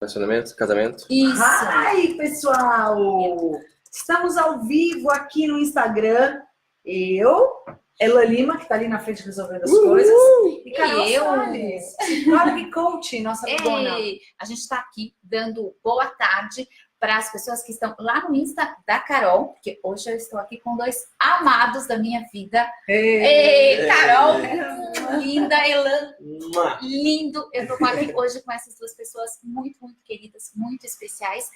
Relacionamento, casamento. Isso. Ai, pessoal! Estamos ao vivo aqui no Instagram. Eu, Ela Lima, que tá ali na frente resolvendo as coisas. E Carol Salles, psicóloga e coach, nossa dona. A gente está aqui dando boa tarde para as pessoas que estão lá no Insta da Carol, porque hoje eu estou aqui com dois amados da minha vida. Ei, Carol, linda, Elan, lindo. Eu estou aqui hoje com essas duas pessoas muito, muito queridas, muito especiais.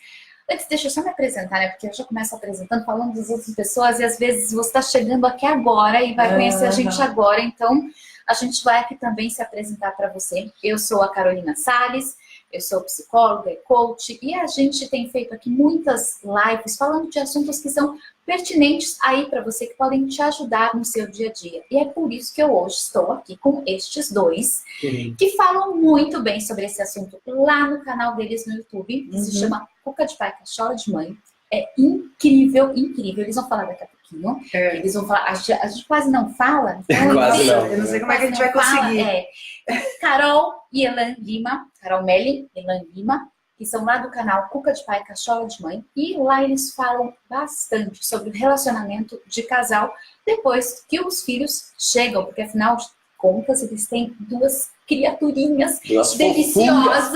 Antes, deixa eu só me apresentar, né? Porque eu já começo apresentando, falando das outras pessoas, e às vezes você está chegando aqui agora e vai conhecer a gente agora, então a gente vai aqui também se apresentar para você. Eu sou a Carolina Salles, eu sou psicóloga e coach, e a gente tem feito aqui muitas lives falando de assuntos que são pertinentes aí para você, que podem te ajudar no seu dia a dia. E é por isso que eu hoje estou aqui com estes dois, que falam muito bem sobre esse assunto lá no canal deles no YouTube, que se chama Cuca de Pai Cachola de Mãe. É incrível, incrível. Eles vão falar daqui a pouquinho. Eles vão falar, a gente quase não fala. Então, Quase não. Eu não sei como é que a gente vai conseguir. Carol e Elan Lima, Carol Melli, Elan Lima, que são lá do canal Cuca de Pai Cachola de Mãe. E lá eles falam bastante sobre o relacionamento de casal depois que os filhos chegam, porque afinal de contas eles têm duas criaturinhas deliciosas,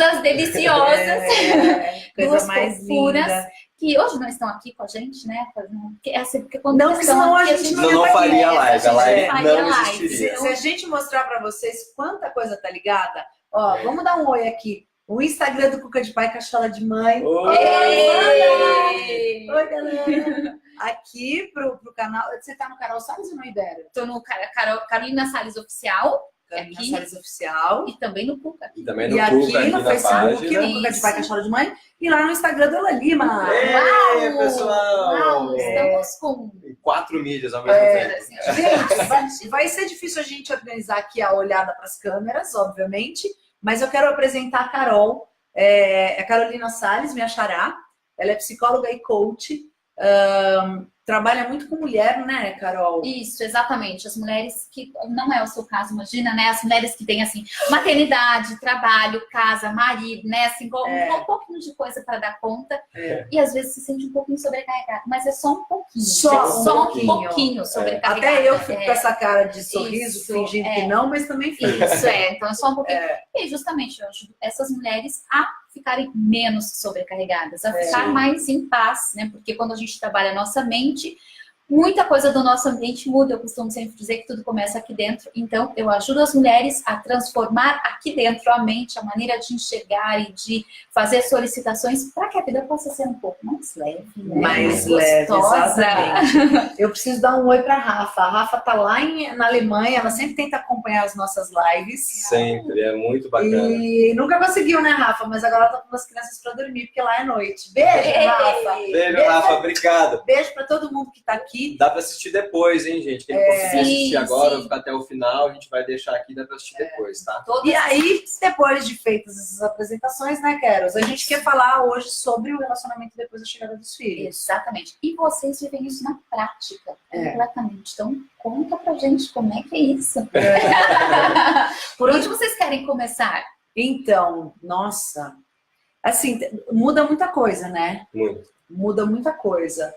Coisa mais linda. Que hoje não estão aqui com a gente, né? Porque quando não, porque senão a gente não faria a live. A live não existiria. Se a gente mostrar pra vocês quanta coisa tá ligada, ó, vamos dar um oi aqui. O Instagram do Cuca de Pai Cachola de Mãe. Oi, galera! Aqui pro canal. Você tá no Carol Salles ou no Ibero? Tô no Carolina Salles Oficial. Carolina Salles Oficial. E também no Cuca. E também no Cuca, aqui no Facebook, o Cuca de Pai Cachola de Mãe. E lá no Instagram do Ela Lima. Ei, pessoal! Uau, estamos com 4 mídias ao mesmo tempo. Gente, vai ser difícil a gente organizar aqui a olhada para as câmeras, obviamente. Mas eu quero apresentar a Carol. É a Carolina Salles, minha xará. Ela é psicóloga e coach. Trabalha muito com mulher, né, Carol? Isso, exatamente. As mulheres que... Não é o seu caso, imagina, né? As mulheres que têm, assim, maternidade, trabalho, casa, marido, né? Assim, um pouquinho de coisa para dar conta. E às vezes se sente um pouquinho sobrecarregado. Mas é só um pouquinho. Só um pouquinho sobrecarregado. Até eu fico com essa cara de sorriso, fingindo que não, mas também fico. Isso, então é só um pouquinho. E justamente eu ajudo essas mulheres a ficarem menos sobrecarregadas, a ficar mais em paz, né? Porque quando a gente trabalha a nossa mente, muita coisa do nosso ambiente muda. Eu costumo sempre dizer que tudo começa aqui dentro. Então, eu ajudo as mulheres a transformar aqui dentro a mente, a maneira de enxergar e de fazer solicitações para que a vida possa ser um pouco mais leve, né? Mais leve, exatamente. Eu preciso dar um oi para a Rafa. A Rafa tá lá na Alemanha, ela sempre tenta acompanhar as nossas lives. Sempre, é muito bacana. E nunca conseguiu, né, Rafa? Mas agora ela tá com as crianças para dormir, porque lá é noite. Beijo, Rafa. Beijo, Rafa. Obrigado. Beijo para todo mundo que tá aqui. Dá para assistir depois, hein, gente? Quem não conseguir assistir agora, ou ficar até o final, a gente vai deixar aqui, dá para assistir depois, tá? E aí, depois de feitas essas apresentações, né, Keros? A gente quer falar hoje sobre o relacionamento depois da chegada dos filhos. Exatamente. E vocês vivem isso na prática, completamente. Então, conta pra gente como é que é isso. Por onde vocês querem começar? Então, nossa, assim, muda muita coisa, né? Muito. Muda muita coisa.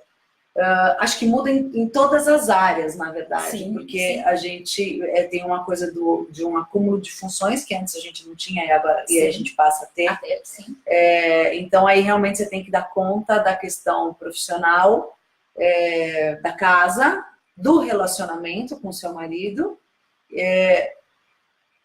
Acho que muda em todas as áreas, na verdade, porque a gente tem uma coisa de um acúmulo de funções que antes a gente não tinha e agora e a gente passa a ter. Então aí realmente você tem que dar conta da questão profissional, da casa, do relacionamento com o seu marido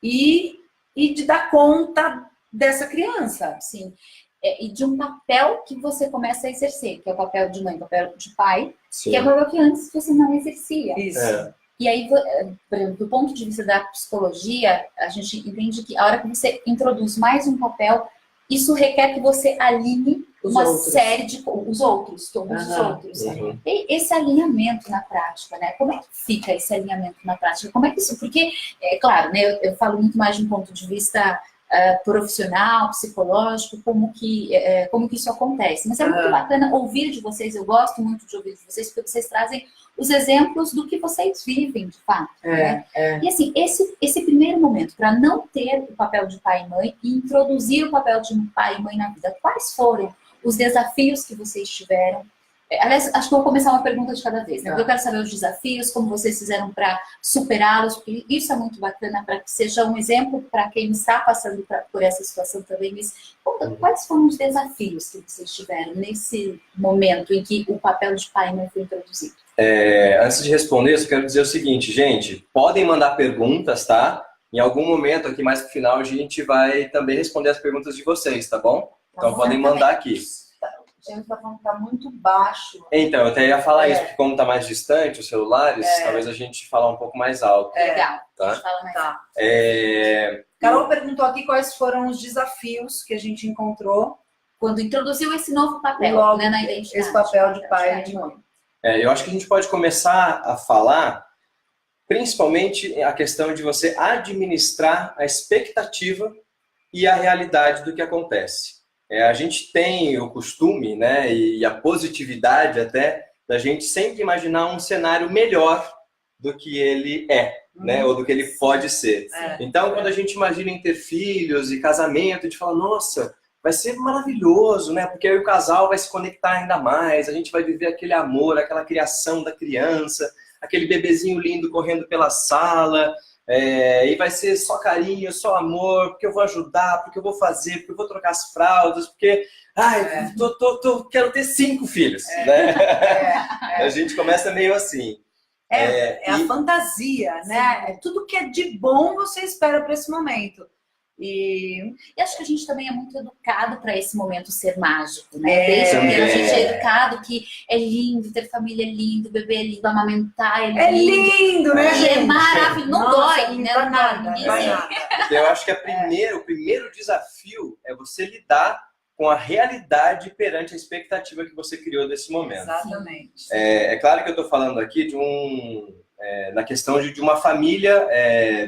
e de dar conta dessa criança. Sim. E de um papel que você começa a exercer, que é o papel de mãe, o papel de pai, que é o papel que antes você não exercia. Isso. E aí, do ponto de vista da psicologia, a gente entende que a hora que você introduz mais um papel, isso requer que você alinhe série de... todos os outros. E esse alinhamento na prática, né? Como é que fica esse alinhamento na prática? Como é que isso... Porque, claro, né, eu falo muito mais de um ponto de vista profissional, psicológico, como que isso acontece. Mas é muito bacana ouvir de vocês, eu gosto muito de ouvir de vocês, porque vocês trazem os exemplos do que vocês vivem, de fato. Né? E assim, esse primeiro momento, para não ter o papel de pai e mãe e introduzir o papel de pai e mãe na vida, quais foram os desafios que vocês tiveram? Aliás, acho que eu vou começar uma pergunta de cada vez, né? Porque eu quero saber os desafios, como vocês fizeram para superá-los, porque isso é muito bacana para que seja um exemplo para quem está passando por essa situação também. Mas quais foram os desafios que vocês tiveram nesse momento em que o papel de pai e mãe foi introduzido? Antes de responder isso, eu quero dizer o seguinte, gente, podem mandar perguntas, tá? Em algum momento, aqui mais pro final, a gente vai também responder as perguntas de vocês, tá bom? Então podem mandar aqui. Gente, tá muito baixo. Então, eu até ia falar isso, porque como tá mais distante os celulares, talvez a gente falar um pouco mais alto. Legal. Tá? Fala mais alto. Carol perguntou aqui quais foram os desafios que a gente encontrou quando introduziu esse novo papel, logo, né, na identidade. esse papel de pai e de mãe. Eu acho que a gente pode começar a falar, principalmente a questão de você administrar a expectativa e a realidade do que acontece. A gente tem o costume, né, e a positividade até, da gente sempre imaginar um cenário melhor do que ele né, ou do que ele pode ser. Então, quando a gente imagina em ter filhos e casamento, a gente fala, nossa, vai ser maravilhoso, né, porque aí o casal vai se conectar ainda mais, a gente vai viver aquele amor, aquela criação da criança, aquele bebezinho lindo correndo pela sala, e vai ser só carinho, só amor, porque eu vou ajudar, porque eu vou fazer, porque eu vou trocar as fraldas, porque quero ter 5 filhos, né? A gente começa meio assim. A fantasia, né? Tudo que é de bom você espera para esse momento. E acho que a gente também é muito educado para esse momento ser mágico, né? Desde que a gente é educado que é lindo, ter família é lindo, bebê é lindo, amamentar é lindo. É lindo, né, gente? É maravilhoso, não dói, né? Nada. Eu acho que o primeiro desafio é você lidar com a realidade perante a expectativa que você criou desse momento. Exatamente. É claro que eu estou falando aqui na questão de uma família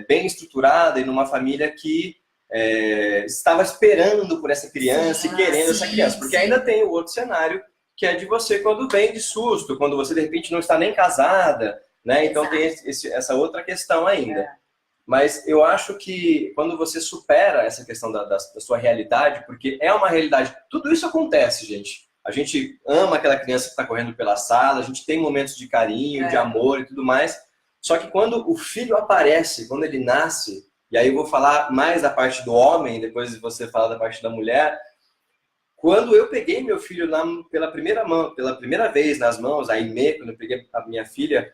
bem estruturada e numa família que estava esperando por essa criança e querendo essa criança. Porque ainda tem o outro cenário, que é de você quando vem de susto, quando você de repente não está nem casada, né? Então tem essa outra questão ainda. Mas eu acho que quando você supera essa questão da sua realidade, porque é uma realidade, tudo isso acontece, gente. A gente ama aquela criança que está correndo pela sala, a gente tem momentos de carinho, de amor e tudo mais. Só que quando o filho aparece, quando ele nasce, e aí eu vou falar mais da parte do homem, depois você fala da parte da mulher. Quando eu peguei meu filho lá pela primeira vez nas mãos, a Aimee, quando eu peguei a minha filha,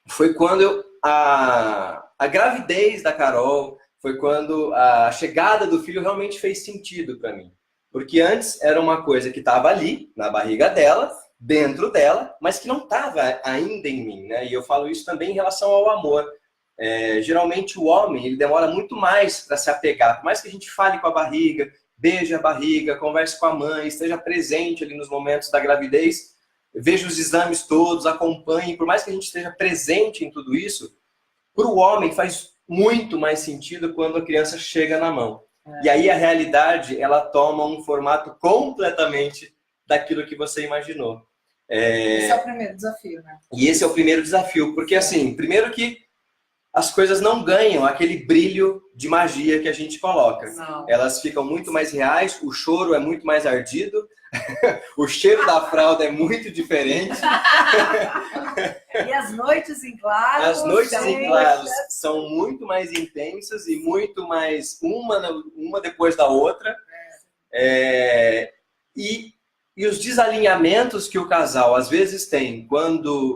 foi quando a gravidez da Carol, foi quando a chegada do filho realmente fez sentido para mim. Porque antes era uma coisa que estava ali, na barriga dela, dentro dela, mas que não estava ainda em mim, né? E eu falo isso também em relação ao amor. Geralmente o homem ele demora muito mais para se apegar, por mais que a gente fale com a barriga, beije a barriga, converse com a mãe, esteja presente ali nos momentos da gravidez, veja os exames todos, acompanhe, por mais que a gente esteja presente em tudo isso, para o homem faz muito mais sentido quando a criança chega na mão. E aí a realidade ela toma um formato completamente daquilo que você imaginou. Esse é o primeiro desafio, né? E esse é o primeiro desafio, porque assim, primeiro que as coisas não ganham aquele brilho de magia que a gente coloca. Não. Elas ficam muito mais reais, o choro é muito mais ardido, o cheiro da fralda é muito diferente. E as noites em claro. As noites em claro são muito mais intensas e muito mais uma depois da outra. E os desalinhamentos que o casal às vezes tem,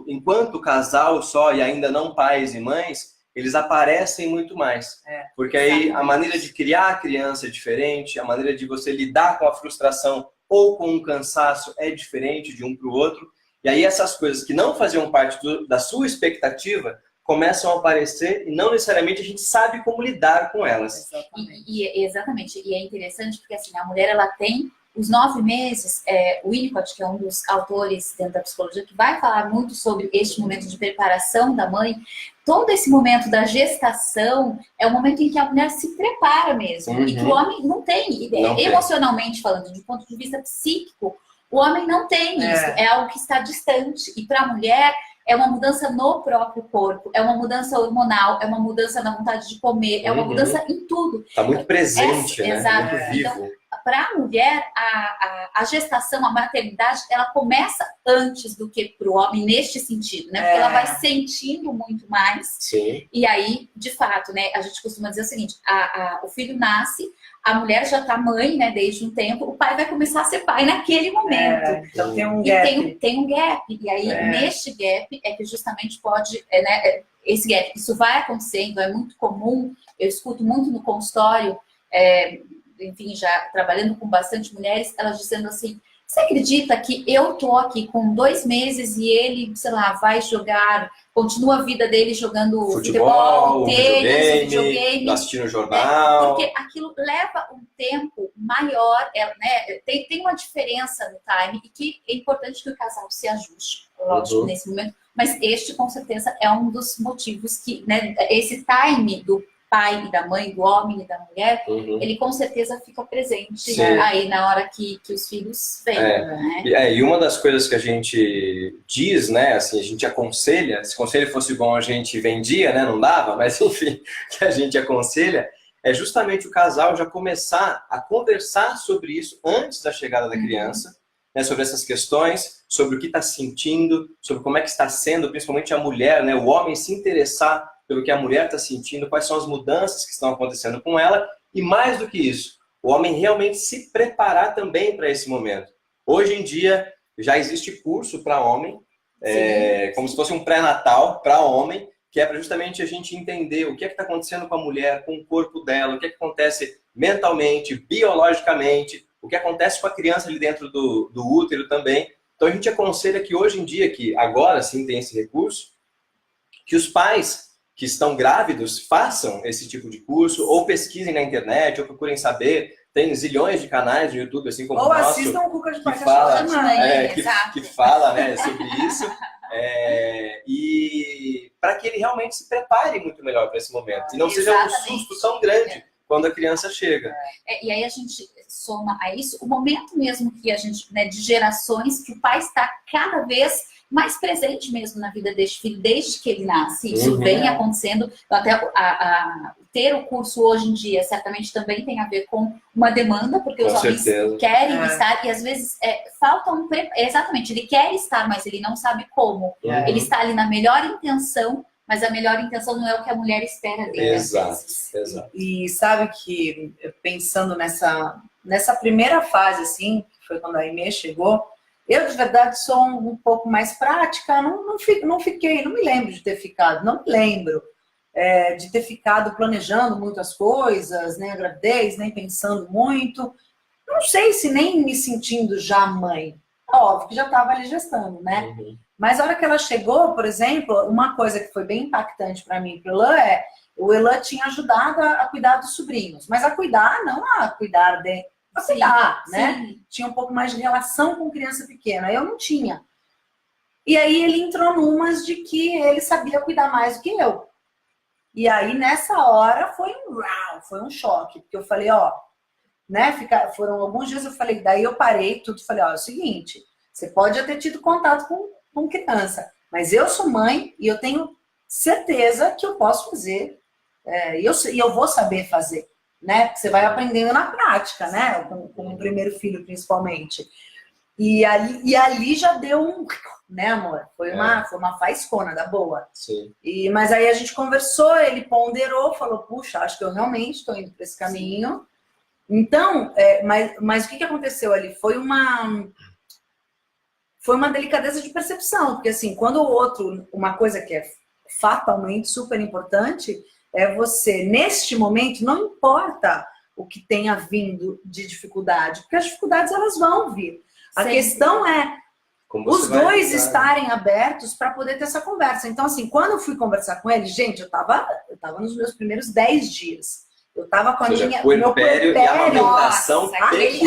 enquanto casal só e ainda não pais e mães, eles aparecem muito mais. Porque aí a maneira de criar a criança é diferente, a maneira de você lidar com a frustração ou com o cansaço é diferente de um para o outro. E aí essas coisas que não faziam parte da sua expectativa começam a aparecer e não necessariamente a gente sabe como lidar com elas. Exatamente. E é interessante porque assim, a mulher ela tem os 9 meses, o Winnicott, que é um dos autores dentro da psicologia, que vai falar muito sobre este momento de preparação da mãe, todo esse momento da gestação é o momento em que a mulher se prepara mesmo, e que o homem não tem, emocionalmente falando, do ponto de vista psíquico, o homem não tem isso, é algo que está distante, e para a mulher é uma mudança no próprio corpo, é uma mudança hormonal, é uma mudança na vontade de comer, é uma mudança em tudo. Está muito presente, né? Exato. Muito vivo. Então, para a mulher, a gestação, a maternidade, ela começa antes do que para o homem neste sentido, né? Porque ela vai sentindo muito mais. Sim. E aí, de fato, né? A gente costuma dizer o seguinte: o filho nasce, a mulher já está mãe, né? Desde um tempo, o pai vai começar a ser pai naquele momento. Então tem um gap. Tem um gap. E aí, neste gap, é que justamente pode, né? Esse gap, isso vai acontecendo, é muito comum. Eu escuto muito no consultório. Enfim, já trabalhando com bastante mulheres, elas dizendo assim: você acredita que eu tô aqui com 2 meses e ele, sei lá, vai jogar, continua a vida dele jogando futebol, tênis, videogame, assistindo jornal. Porque aquilo leva um tempo maior, né? Tem uma diferença no time, e que é importante que o casal se ajuste, lógico, nesse momento. Mas este, com certeza, é um dos motivos que, né, esse time do pai e da mãe, do homem e da mulher, ele com certeza fica presente, né, aí na hora que os filhos vêm. Né? E uma das coisas que a gente diz, né, assim, a gente aconselha, se conselho fosse bom a gente vendia, né, não dava, mas enfim, que a gente aconselha, é justamente o casal já começar a conversar sobre isso antes da chegada da criança, né, sobre essas questões, sobre o que está sentindo, sobre como é que está sendo, principalmente a mulher, né, o homem se interessar pelo que a mulher está sentindo, quais são as mudanças que estão acontecendo com ela, e mais do que isso, o homem realmente se preparar também para esse momento. Hoje em dia, já existe curso para homem, como se fosse um pré-natal para homem, que é para justamente a gente entender o que é que está acontecendo com a mulher, com o corpo dela, o que é que acontece mentalmente, biologicamente, o que acontece com a criança ali dentro do útero também. Então a gente aconselha que hoje em dia, que agora sim tem esse recurso, que os pais que estão grávidos façam esse tipo de curso, ou pesquisem na internet, ou procurem saber. Tem zilhões de canais no YouTube, assim como o nosso, assistam o Cuca de Pai que fala, né, sobre isso. E para que ele realmente se prepare muito melhor para esse momento. E não seja um susto tão grande quando a criança chega. E aí a gente soma a isso o momento mesmo que a gente, né, de gerações, que o pai está cada vez mais presente mesmo na vida deste filho, desde que ele nasce. Isso vem acontecendo. Até ter o curso hoje em dia certamente também tem a ver com uma demanda, porque os homens querem estar, e às vezes falta um exatamente, ele quer estar, mas ele não sabe como. Ele está ali na melhor intenção, mas a melhor intenção não é o que a mulher espera dele. Exato. E sabe que, pensando nessa primeira fase, assim, que foi quando a Aimee chegou, eu, de verdade, sou um pouco mais prática, não me lembro de ter ficado, não me lembro de ter ficado planejando muitas coisas, nem a gravidez, nem pensando muito. Não sei se nem me sentindo já mãe. Óbvio que já estava ali gestando, né? Mas a hora que ela chegou, por exemplo, uma coisa que foi bem impactante para mim e para o Elan o Elan tinha ajudado a cuidar dos sobrinhos, mas a cuidar, não a cuidar de... a cuidar, né? Tinha um pouco mais de relação com criança pequena. Eu não tinha. E aí ele entrou numas de que ele sabia cuidar mais do que eu. E aí, nessa hora, foi um choque. Porque eu falei, né? Foram alguns dias, eu falei, daí eu parei tudo, falei, é o seguinte, você pode já ter tido contato com criança, mas eu sou mãe e eu tenho certeza que eu posso fazer, e eu vou saber fazer. Né? Porque você vai aprendendo na prática, né? Com o primeiro filho, principalmente. E ali já deu né, amor? Foi uma faiscona da boa. Sim. Mas aí a gente conversou, ele ponderou, falou, puxa, acho que eu realmente estou indo para esse caminho. Então, mas o que aconteceu ali? Foi uma delicadeza de percepção, porque assim, quando o outro, uma coisa que é fatalmente super importante, é você, neste momento, não importa o que tenha vindo de dificuldade, porque as dificuldades elas vão vir. A questão é os dois estarem abertos para poder ter essa conversa. Então, assim, quando eu fui conversar com ele, gente, eu tava nos meus primeiros 10 dias. Eu tava com a minha... puerpério e amamentação. Aqueles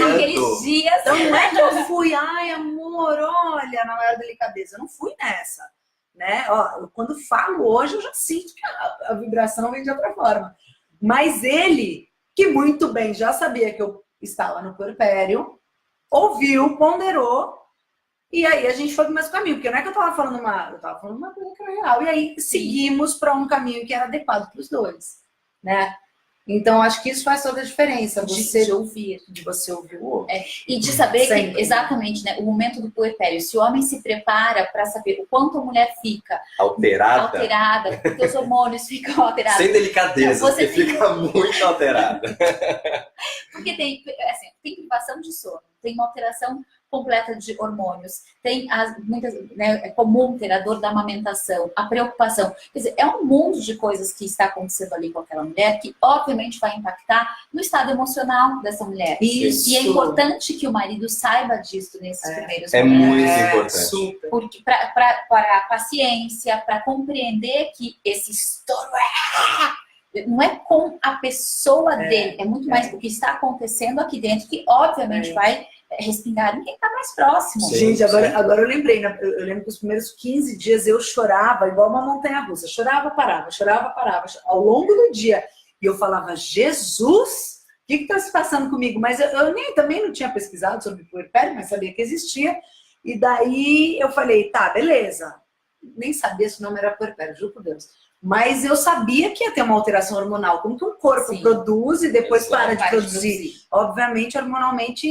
dias... Então não é que eu fui, ai amor, olha, na maior delicadeza. Eu não fui nessa, né? Ó, quando falo hoje, eu já sinto que a vibração vem de outra forma. Mas ele, que muito bem já sabia que eu estava no puerpério, ouviu, ponderou, e aí a gente foi pro mesmo caminho. Porque não é que eu tava falando uma coisa que era real. E aí seguimos para um caminho que era adequado para os dois, né? Então, acho que isso faz toda a diferença. De ouvir. De você ouvir o outro. E de saber Sempre. que, exatamente, né, o momento do puerpério, se o homem se prepara para saber o quanto a mulher fica alterada, porque os hormônios ficam alterados. Sem delicadeza, Então, porque fica muito alterada. Porque tem privação de sono, tem uma alteração completa de hormônios, tem muitas, né, é comum ter a dor da amamentação, a preocupação. Quer dizer, é um mundo de coisas que está acontecendo ali com aquela mulher que, obviamente, vai impactar no estado emocional dessa mulher. Isso. E é importante que o marido saiba disso nesses primeiros momentos. É muito importante. Super. Porque para a paciência, para compreender que esse estouro não é com a pessoa dele, é muito mais o que está acontecendo aqui dentro, que, obviamente, vai respingar em quem está mais próximo. Sim, gente, agora eu lembrei, né? Eu lembro que os primeiros 15 dias eu chorava igual uma montanha-russa. Chorava, parava, ao longo do dia. E eu falava, Jesus, o que está se passando comigo? Mas eu também não tinha pesquisado sobre puerpério, mas sabia que existia. E daí eu falei, tá, beleza. Nem sabia se o nome era puerpério, juro por Deus. Mas eu sabia que ia ter uma alteração hormonal. Como que um corpo produz e depois para de produzir? Obviamente, hormonalmente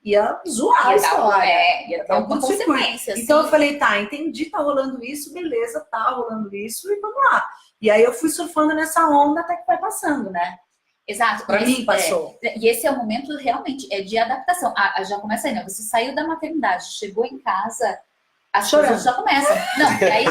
ia zoar a história. Ia ter alguma consequência. Então eu falei, tá, entendi, tá rolando isso, beleza, tá rolando isso, e vamos lá. E aí eu fui surfando nessa onda até que vai passando, né? Exato. Pra mim passou. E esse é o momento realmente de adaptação. Já começa aí, né? Você saiu da maternidade, chegou em casa, as coisas já começam. Não, e aí...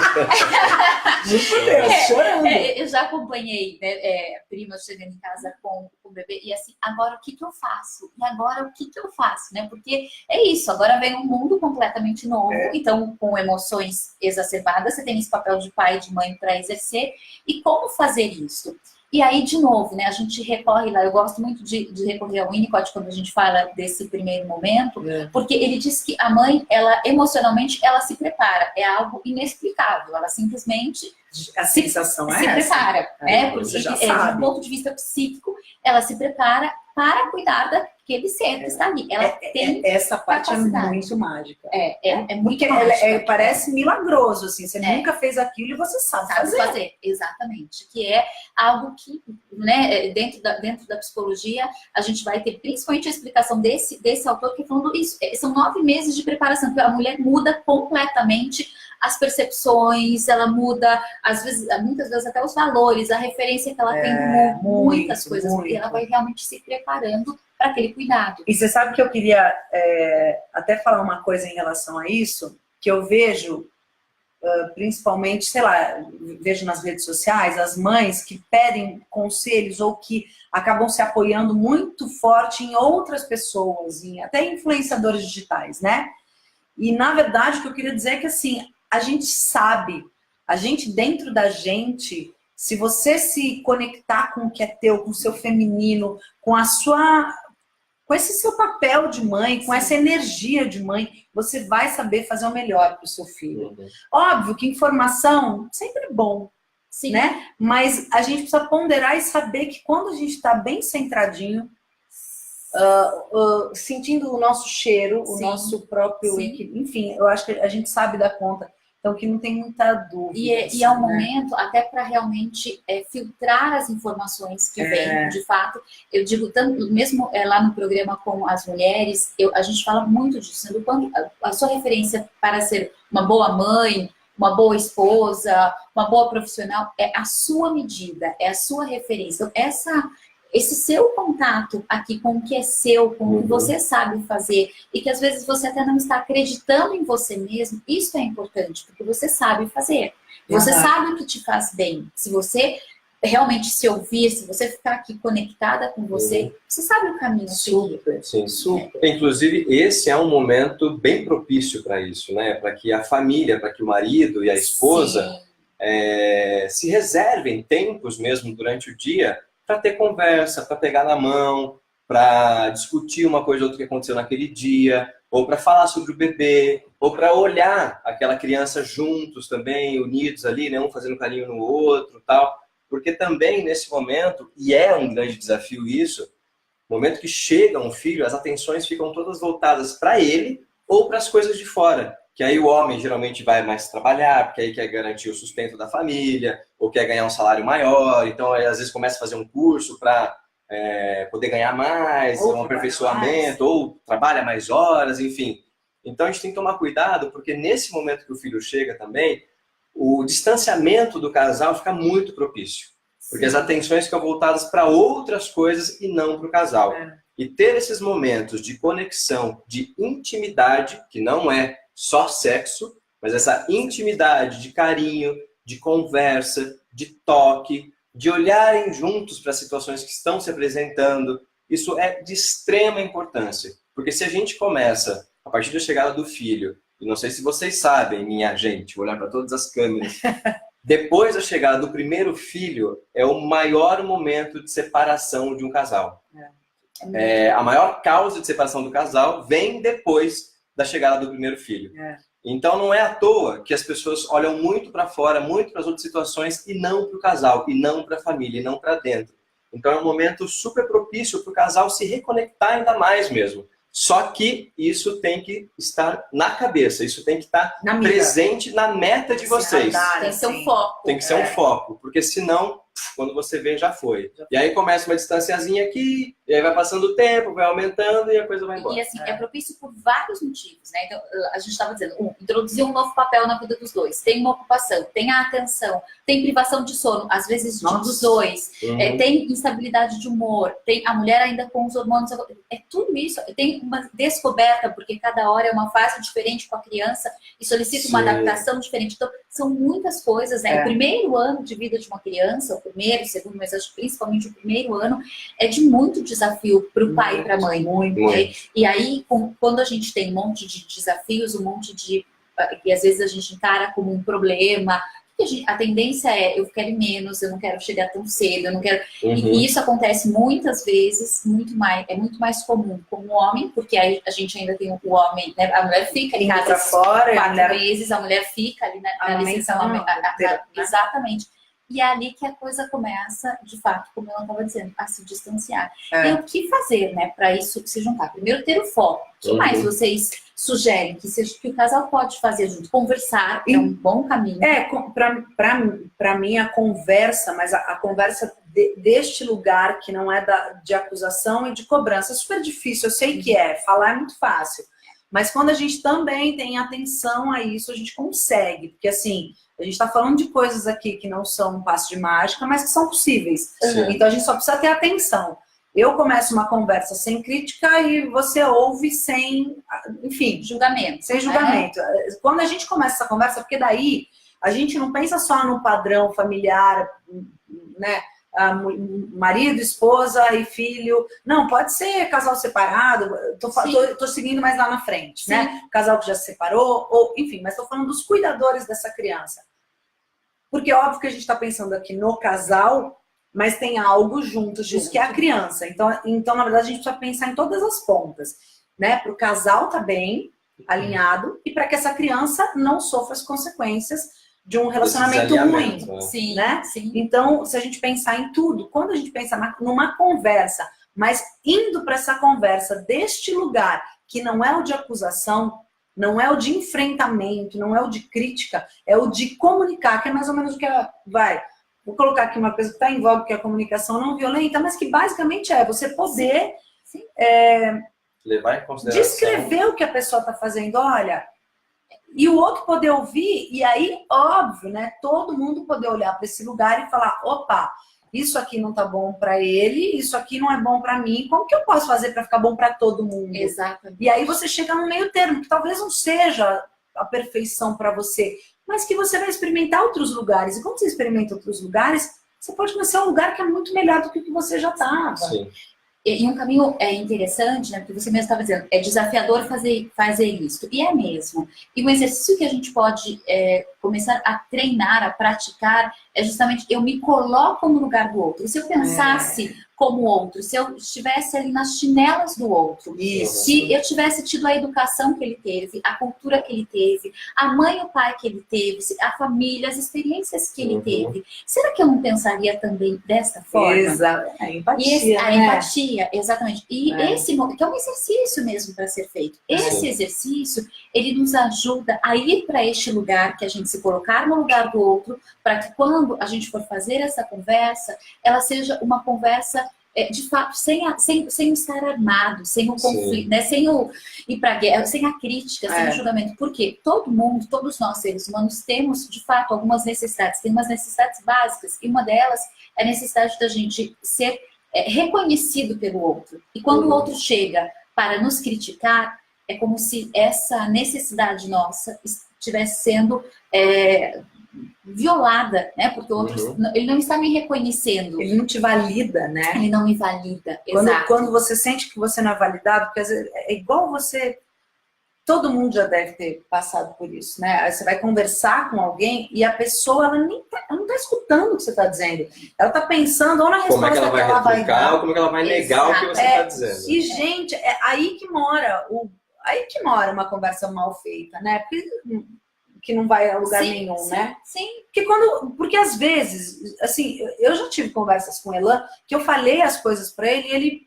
chorando. Eu já acompanhei, né, primas chegando em casa com o bebê e assim, agora o que eu faço? E agora o que eu faço, né? Porque é isso, agora vem um mundo completamente novo, então com emoções exacerbadas, você tem esse papel de pai e de mãe para exercer, e como fazer isso? E aí, de novo, né, a gente recorre lá, eu gosto muito de recorrer ao Winnicott quando a gente fala desse primeiro momento, porque ele diz que a mãe, ela emocionalmente, ela se prepara, é algo inexplicável, ela simplesmente a sensação se prepara, né, porque de um ponto de vista psíquico, ela se prepara para cuidar daquele ser que está ali. Ela tem essa parte capacidade. É muito mágica. É muito mágica. Parece milagroso, assim. Você nunca fez aquilo e você sabe fazer. Exatamente. Que é algo que, né, dentro da psicologia, a gente vai ter principalmente a explicação desse autor que falando isso. São 9 meses de preparação, porque a mulher muda completamente as percepções, ela muda, às vezes, muitas vezes até os valores, a referência que ela tem, muitas coisas, porque ela vai realmente se preparando para aquele cuidado. E você sabe que eu queria até falar uma coisa em relação a isso, que eu vejo, principalmente, sei lá, vejo nas redes sociais, as mães que pedem conselhos ou que acabam se apoiando muito forte em outras pessoas, até influenciadores digitais, né? E, na verdade, o que eu queria dizer é que, assim, a gente sabe, a gente dentro da gente, se você se conectar com o que é teu, com o seu feminino, com esse seu papel de mãe, com essa energia de mãe, você vai saber fazer o melhor para o seu filho. Óbvio que informação sempre é bom, né? Mas a gente precisa ponderar e saber que quando a gente está bem centradinho, sentindo o nosso cheiro, o nosso próprio... Enfim, eu acho que a gente sabe dar conta. Então, que não tem muita dúvida. E é um momento até para realmente filtrar as informações que vêm, de fato. Eu digo, tanto, mesmo lá no programa com as mulheres, a gente fala muito disso. Quando a sua referência para ser uma boa mãe, uma boa esposa, uma boa profissional, é a sua medida, é a sua referência. Então, esse seu contato aqui com o que é seu, com o que você sabe fazer, e que às vezes você até não está acreditando em você mesmo, isso é importante, porque você sabe fazer. Você sabe o que te faz bem. Se você realmente se ouvir, se você ficar aqui conectada com você, você sabe o caminho. Super. Inclusive, esse é um momento bem propício para isso, né? Para que a família, para que o marido e a esposa se reservem tempos mesmo durante o dia para ter conversa, para pegar na mão, para discutir uma coisa ou outra que aconteceu naquele dia, ou para falar sobre o bebê, ou para olhar aquela criança juntos também, unidos ali, né, um fazendo carinho no outro, tal. Porque também nesse momento, e é um grande desafio isso, no momento que chega um filho, as atenções ficam todas voltadas para ele ou para as coisas de fora. Que aí o homem geralmente vai mais trabalhar, porque aí quer garantir o sustento da família, ou quer ganhar um salário maior, então aí, às vezes começa a fazer um curso para poder ganhar mais, ou um aperfeiçoamento, ou trabalha mais horas, enfim. Então a gente tem que tomar cuidado, porque nesse momento que o filho chega também, o distanciamento do casal fica muito propício. Porque as atenções ficam voltadas para outras coisas e não para o casal. E ter esses momentos de conexão, de intimidade, que não é só sexo, mas essa intimidade de carinho, de conversa, de toque, de olharem juntos para as situações que estão se apresentando, isso é de extrema importância. Porque se a gente começa, a partir da chegada do filho, e não sei se vocês sabem, minha gente, vou olhar para todas as câmeras, depois da chegada do primeiro filho, é o maior momento de separação de um casal. A maior causa de separação do casal vem depois da chegada do primeiro filho. Então não é à toa que as pessoas olham muito para fora, muito para as outras situações e não para o casal, e não para a família, e não para dentro. Então é um momento super propício para o casal se reconectar ainda mais mesmo. Só que isso tem que estar na cabeça, isso tem que estar presente na meta de vocês. Tem que ser um foco. Tem que ser um foco, porque senão, quando você vê, já foi. E aí começa uma distanciazinha aqui, e aí vai passando o tempo, vai aumentando e a coisa vai embora. E assim, é propício por vários motivos, né? Então, a gente estava dizendo, introduzir um novo papel na vida dos dois. Tem uma ocupação, tem a atenção, tem privação de sono, às vezes dos dois. Tem instabilidade de humor, tem a mulher ainda com os hormônios. É tudo isso. Tem uma descoberta, porque cada hora é uma fase diferente com a criança e solicita uma adaptação diferente. Então, são muitas coisas, né? O primeiro ano de vida de uma criança, o primeiro, o segundo, mas acho que principalmente o primeiro ano, é de muito desafio para o pai e para a mãe. E aí, quando a gente tem um monte de desafios, um monte de... E às vezes a gente encara como um problema. A tendência é, eu quero menos, eu não quero chegar tão cedo, eu não quero... E isso acontece muitas vezes, é muito mais comum com o homem, porque a gente ainda tem o homem, né? A mulher fica ali na casa fora, 4 meses, a mulher fica ali na licença. Exatamente. E é ali que a coisa começa, de fato, como ela estava dizendo, a se distanciar. E o que fazer, né, para isso se juntar? Primeiro, ter o foco. O que mais vocês sugerem que o casal pode fazer junto? Conversar é um bom caminho. Para mim, a conversa, mas a conversa deste lugar que não é de acusação e de cobrança. É super difícil, eu sei que falar é muito fácil. Mas quando a gente também tem atenção a isso, a gente consegue. Porque assim, a gente está falando de coisas aqui que não são um passo de mágica, mas que são possíveis. Então a gente só precisa ter atenção. Eu começo uma conversa sem crítica e você ouve sem, enfim... julgamento. Sem julgamento. Quando a gente começa essa conversa, porque daí a gente não pensa só no padrão familiar, né? Marido, esposa e filho. Não, pode ser casal separado. Tô seguindo mais lá na frente, né? Casal que já se separou, ou enfim, mas tô falando dos cuidadores dessa criança. Porque é óbvio que a gente tá pensando aqui no casal, mas tem algo junto disso, que é a criança. Então, na verdade, a gente precisa pensar em todas as pontas, né? Para o casal tá bem alinhado e para que essa criança não sofra as consequências de um relacionamento ruim, né? Então, se a gente pensar em tudo, quando a gente pensa numa conversa, mas indo para essa conversa deste lugar, que não é o de acusação, não é o de enfrentamento, não é o de crítica, é o de comunicar, que é mais ou menos o que vou colocar aqui uma coisa que está em voga, que é a comunicação não violenta, mas que basicamente é você poder levar em consideração, descrever o que a pessoa está fazendo, olha... E o outro poder ouvir, e aí, óbvio, né? Todo mundo poder olhar para esse lugar e falar, opa, isso aqui não tá bom para ele, isso aqui não é bom para mim, como que eu posso fazer para ficar bom para todo mundo? Exatamente. E aí você chega no meio termo, que talvez não seja a perfeição para você, mas que você vai experimentar outros lugares. E quando você experimenta outros lugares, você pode conhecer um lugar que é muito melhor do que o que você já estava. E um caminho interessante, né? Porque você mesmo estava dizendo, é desafiador fazer isso. E é mesmo. E um exercício que a gente pode começar a treinar, a praticar, é justamente eu me coloco no lugar do outro. Se eu pensasse como o outro, se eu estivesse ali nas chinelas do outro, se eu tivesse tido a educação que ele teve, a cultura que ele teve, a mãe e o pai que ele teve, a família, as experiências que ele teve, será que eu não pensaria também desta forma? Exato. A empatia. A empatia, exatamente. E esse que é um exercício mesmo para ser feito. Esse exercício, ele nos ajuda a ir para este lugar, que a gente se colocar no lugar do outro, para que quando a gente for fazer essa conversa, ela seja uma conversa de fato, sem estar armado, sem o conflito, né? Sem o ir para guerra, sem a crítica, sem o julgamento. Porque todo mundo, todos nós seres humanos, temos de fato algumas necessidades. Tem umas necessidades básicas, e uma delas é a necessidade da gente ser reconhecido pelo outro. E quando o outro chega para nos criticar, é como se essa necessidade nossa estivesse sendo violada, né? Porque o outro, ele não está me reconhecendo. Ele não te valida, né? Ele não me valida, exato. Quando você sente que você não é validado, porque às vezes é igual você... Todo mundo já deve ter passado por isso, né? Aí você vai conversar com alguém e a pessoa, ela não está escutando o que você está dizendo. Ela está pensando ou na resposta como é que ela vai retrucar, ou como é que ela vai negar o que você está dizendo. E, gente, é aí que mora uma conversa mal feita, né? Que não vai a lugar nenhum, né? Sim. Porque às vezes, assim, eu já tive conversas com o Elan, que eu falei as coisas para ele e ele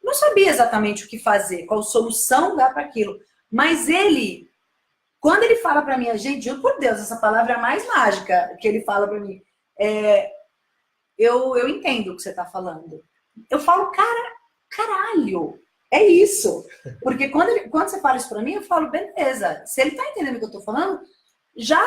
não sabia exatamente o que fazer, qual solução dá para aquilo. Mas ele, quando ele fala para mim, gente, juro por Deus, essa palavra é a mais mágica que ele fala para mim. Eu entendo o que você está falando. Eu falo, caralho, é isso. Porque quando você fala isso para mim, eu falo, beleza. Se ele está entendendo o que eu estou falando, já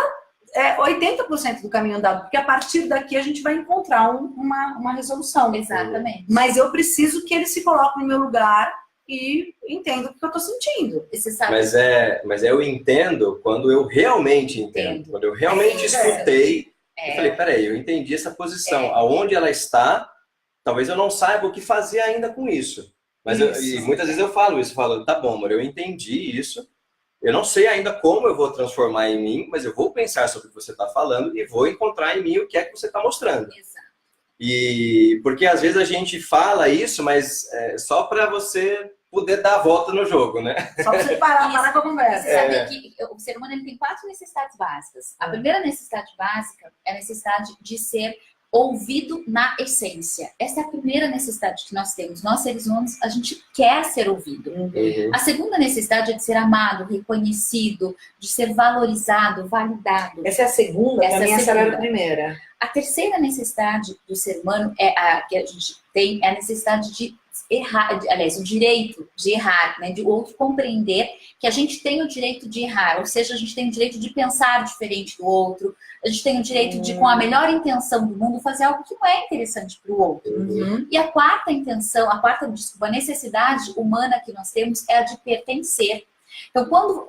é 80% do caminho andado. Porque a partir daqui a gente vai encontrar uma resolução. Exatamente. Mas eu preciso que ele se coloque no meu lugar e entenda o que eu estou sentindo. Você sabe? Mas eu entendo quando eu realmente entendo. Quando eu realmente escutei e falei, peraí, eu entendi essa posição. Aonde ela está, talvez eu não saiba o que fazer ainda com isso. Mas e muitas vezes eu falo isso, tá bom, amor, eu entendi isso, eu não sei ainda como eu vou transformar em mim, mas eu vou pensar sobre o que você está falando e vou encontrar em mim o que é que você está mostrando. Exato. E porque às vezes a gente fala isso, mas só para você poder dar a volta no jogo, né? Só para você parar com a conversa. Você sabe que o ser humano ele tem 4 necessidades básicas. A primeira necessidade básica é a necessidade de ser ouvido na essência. Essa é a primeira necessidade que nós temos. Nós, seres humanos, a gente quer ser ouvido. A segunda necessidade é de ser amado, reconhecido, de ser valorizado, validado. Essa é a segunda? Essa era a primeira. A terceira necessidade do ser humano que a gente tem é a necessidade de errar, aliás, o direito de errar, né? De o outro compreender que a gente tem o direito de errar, ou seja, a gente tem o direito de pensar diferente do outro, a gente tem o direito de, com a melhor intenção do mundo, fazer algo que não é interessante para o outro. E a quarta necessidade humana que nós temos é a de pertencer. Então,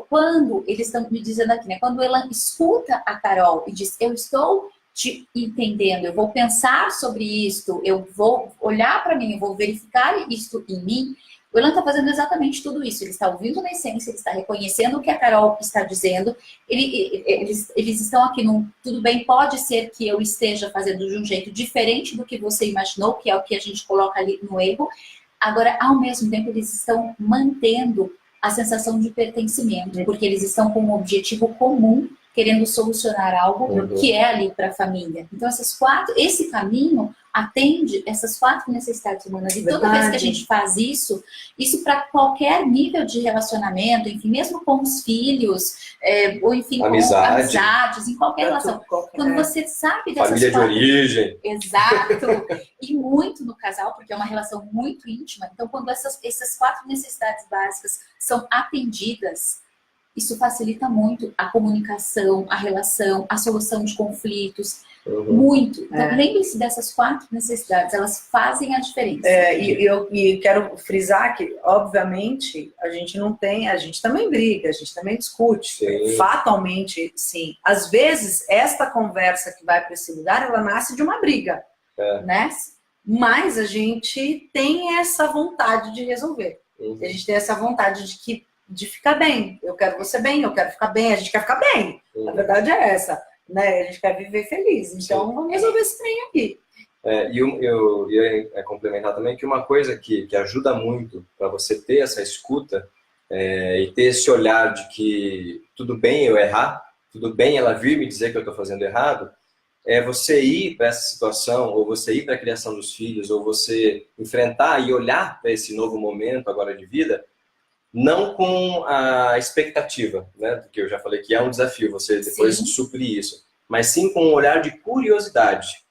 quando eles estão me dizendo aqui, né? Quando ela escuta a Carol e diz, eu estou te entendendo, eu vou pensar sobre isto, eu vou olhar para mim, eu vou verificar isto em mim. O Elan está fazendo exatamente tudo isso. Ele está ouvindo na essência, ele está reconhecendo o que a Carol está dizendo. Eles estão aqui num... Tudo bem, pode ser que eu esteja fazendo de um jeito diferente do que você imaginou, que é o que a gente coloca ali no erro. Agora, ao mesmo tempo, eles estão mantendo a sensação de pertencimento, porque eles estão com um objetivo comum, querendo solucionar algo que é ali para a família. Então, esse caminho atende essas 4 necessidades humanas. E toda vez que a gente faz isso para qualquer nível de relacionamento, enfim, mesmo com os filhos, ou enfim, com amizades, em qualquer relação. Quando você sabe dessas família de origem. Exato. E muito no casal, porque é uma relação muito íntima. Então, quando essas 4 necessidades básicas são atendidas, isso facilita muito a comunicação, a relação, a solução de conflitos. Muito. Então, lembre-se dessas 4 necessidades, elas fazem a diferença. E quero frisar que, obviamente, a gente também briga, a gente também discute. Sim. Fatalmente, sim. Às vezes, esta conversa que vai para esse lugar, ela nasce de uma briga, né? mas a gente tem essa vontade de resolver. A gente tem essa vontade de ficar bem. Eu quero você bem, eu quero ficar bem, a gente quer ficar bem. A verdade é essa, né? A gente quer viver feliz. Então, vamos resolver esse trem aqui. E eu ia complementar também que uma coisa que ajuda muito para você ter essa escuta e ter esse olhar de que tudo bem eu errar, tudo bem ela vir me dizer que eu estou fazendo errado, é você ir para essa situação, ou você ir para a criação dos filhos, ou você enfrentar e olhar para esse novo momento agora de vida, não com a expectativa, né? Porque eu já falei que é um desafio você depois suprir isso, mas sim com um olhar de curiosidade.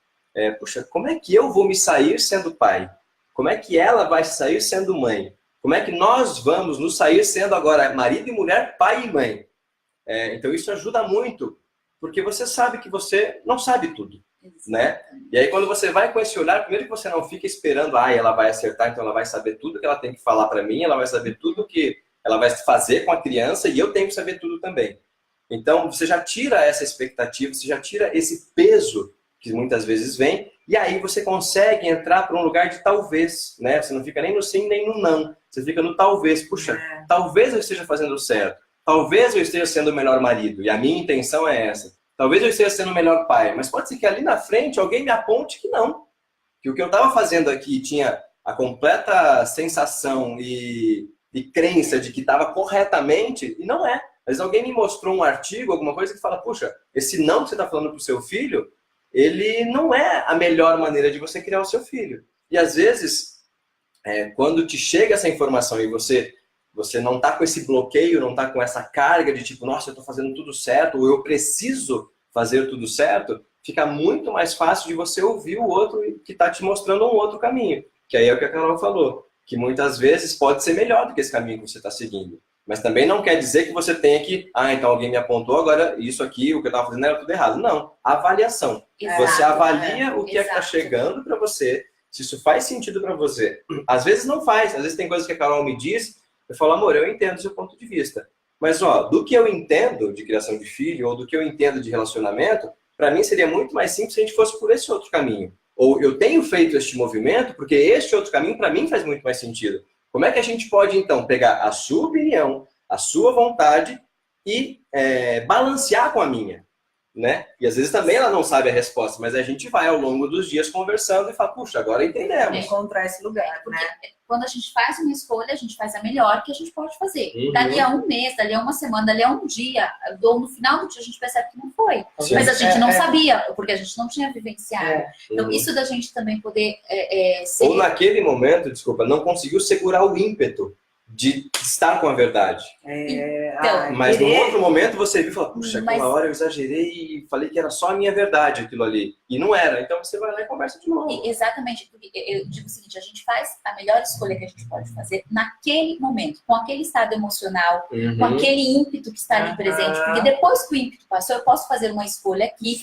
Puxa, como é que eu vou me sair sendo pai? Como é que ela vai sair sendo mãe? Como é que nós vamos nos sair sendo agora marido e mulher, pai e mãe? Então isso ajuda muito, porque você sabe que você não sabe tudo, né? E aí quando você vai com esse olhar, primeiro que você não fica esperando, ela vai acertar, então ela vai saber tudo que ela tem que falar para mim, ela vai saber tudo que ela vai fazer com a criança e eu tenho que saber tudo também. Então você já tira essa expectativa, você já tira esse peso que muitas vezes vem, e aí você consegue entrar para um lugar de talvez, né? Você não fica nem no sim, nem no não. Você fica no talvez. Puxa, talvez eu esteja fazendo certo. Talvez eu esteja sendo o melhor marido, e a minha intenção é essa. Talvez eu esteja sendo o melhor pai, mas pode ser que ali na frente alguém me aponte que não. Que o que eu estava fazendo aqui tinha a completa sensação e crença de que estava corretamente, e não é. Mas alguém me mostrou um artigo, alguma coisa que fala, puxa, esse não que você está falando para o seu filho, ele não é a melhor maneira de você criar o seu filho. E às vezes, quando te chega essa informação e você não está com esse bloqueio, não está com essa carga de tipo, nossa, eu estou fazendo tudo certo, ou eu preciso fazer tudo certo, fica muito mais fácil de você ouvir o outro que está te mostrando um outro caminho. Que aí é o que a Carol falou, que muitas vezes pode ser melhor do que esse caminho que você está seguindo. Mas também não quer dizer que você tenha que, então alguém me apontou, agora isso aqui, o que eu estava fazendo era tudo errado. Não, avaliação. Você avalia o que é que está chegando para você, se isso faz sentido para você. Às vezes não faz, às vezes tem coisas que a Carol me diz, eu falo, amor, eu entendo o seu ponto de vista. Mas, do que eu entendo de criação de filho, ou do que eu entendo de relacionamento, para mim seria muito mais simples se a gente fosse por esse outro caminho. Ou eu tenho feito este movimento porque este outro caminho, para mim, faz muito mais sentido. Como é que a gente pode, então, pegar a sua opinião, a sua vontade e balancear com a minha? Né? E às vezes também ela não sabe a resposta, mas a gente vai ao longo dos dias conversando e fala, puxa, agora entendemos. Encontrar esse lugar, porque quando a gente faz uma escolha, a gente faz a melhor que a gente pode fazer. Dali a um mês, dali a uma semana, dali a um dia, ou no final do dia a gente percebe que não foi. Sim. Mas a gente não sabia, porque a gente não tinha vivenciado. Então isso da gente também poder ser... Ou naquele momento, desculpa, não conseguiu segurar o ímpeto de estar com a verdade. Mas no outro momento você viu e falou, puxa, aquela hora eu exagerei e falei que era só a minha verdade aquilo ali. E não era. Então você vai lá e conversa de novo. Exatamente. Eu digo o seguinte, a gente faz a melhor escolha que a gente pode fazer naquele momento, com aquele estado emocional, com aquele ímpeto que está ali presente. Porque depois que o ímpeto passou, eu posso fazer uma escolha aqui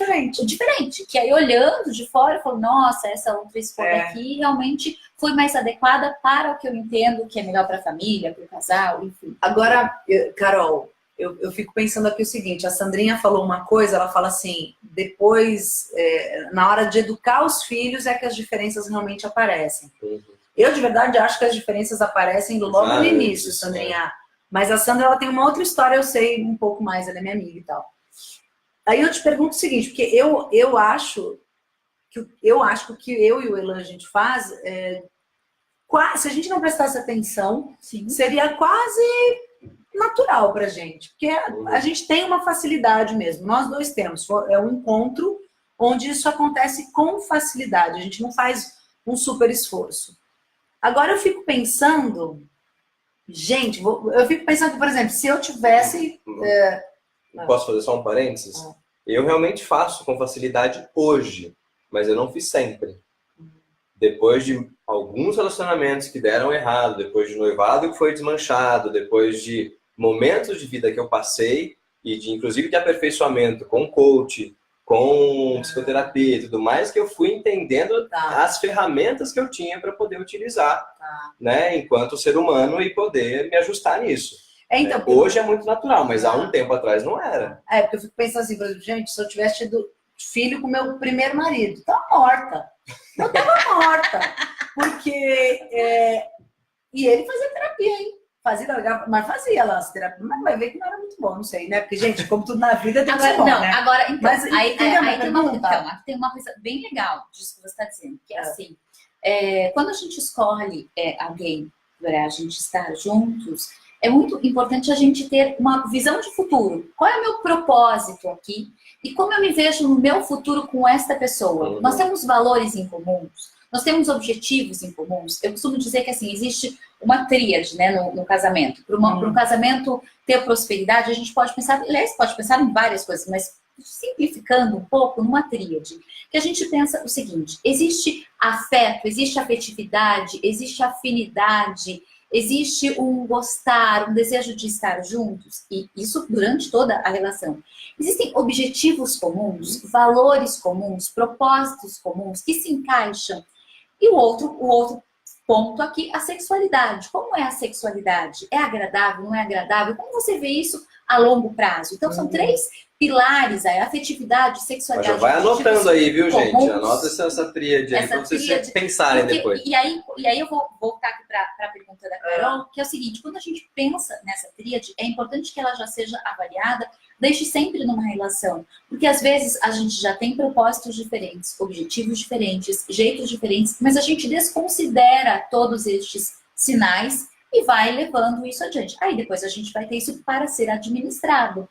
diferente. Que aí olhando de fora, eu falo, nossa, essa outra escolha aqui realmente foi mais adequada para o que eu entendo que é melhor para a família, para o casal, enfim. Agora, Carol, eu fico pensando aqui o seguinte, a Sandrinha falou uma coisa, ela fala assim, depois, na hora de educar os filhos é que as diferenças realmente aparecem. Eu, de verdade, acho que as diferenças aparecem logo no início, Sandrinha. Mas a Sandra, ela tem uma outra história, eu sei um pouco mais, ela é minha amiga e tal. Aí eu te pergunto o seguinte, porque eu acho que o que eu e o Elan a gente faz, se a gente não prestasse atenção, seria quase natural pra gente. Porque a gente tem uma facilidade mesmo. Nós dois temos. É um encontro onde isso acontece com facilidade. A gente não faz um super esforço. Agora eu fico pensando... Gente, eu fico pensando que, por exemplo, se eu tivesse... Posso fazer só um parênteses? Eu realmente faço com facilidade hoje. Mas eu não fiz sempre. Depois de alguns relacionamentos que deram errado, depois de noivado que foi desmanchado, depois de momentos de vida que eu passei e de inclusive de aperfeiçoamento com coach, com psicoterapia e tudo mais, que eu fui entendendo as ferramentas que eu tinha para poder utilizar, né, enquanto ser humano e poder me ajustar nisso. Então, hoje é muito natural, mas há um tempo atrás não era. Porque eu fico pensando assim, por exemplo, gente, se eu tivesse tido filho com meu primeiro marido. Tava morta. Eu tava morta. Porque... E ele fazia terapia, hein? Mas fazia lá as terapias. Mas vai ver que não era muito bom, não sei, né? Porque, gente, como tudo na vida tem que ser bom, não, né? Agora, então, Mas, aí tem uma coisa bem legal disso que você está dizendo, que é assim, quando a gente escolhe alguém para a gente estar juntos, é muito importante a gente ter uma visão de futuro. Qual é o meu propósito aqui? E como eu me vejo no meu futuro com esta pessoa? Nós temos valores em comuns, nós temos objetivos em comuns. Eu costumo dizer que assim, existe uma tríade, né, no casamento. Para um casamento ter prosperidade, a gente pode pensar, aliás, pode pensar em várias coisas, mas simplificando um pouco, numa tríade, que a gente pensa o seguinte: existe afeto, existe afetividade, existe afinidade, existe um gostar, um desejo de estar juntos, e isso durante toda a relação. Existem objetivos comuns, valores comuns, propósitos comuns que se encaixam. E o outro ponto aqui, a sexualidade. Como é a sexualidade? É agradável, não é agradável? Como você vê isso a longo prazo? Então, são três pilares, a afetividade, sexualidade... Mas já vai anotando aí, viu, comuns, gente? Anota essa tríade aí, para vocês pensarem depois. E aí eu vou voltar aqui para a pergunta da Carol, que é o seguinte: quando a gente pensa nessa tríade, é importante que ela já seja avaliada desde sempre numa relação. Porque às vezes a gente já tem propósitos diferentes, objetivos diferentes, jeitos diferentes, mas a gente desconsidera todos estes sinais e vai levando isso adiante. Aí depois a gente vai ter isso para ser administrado.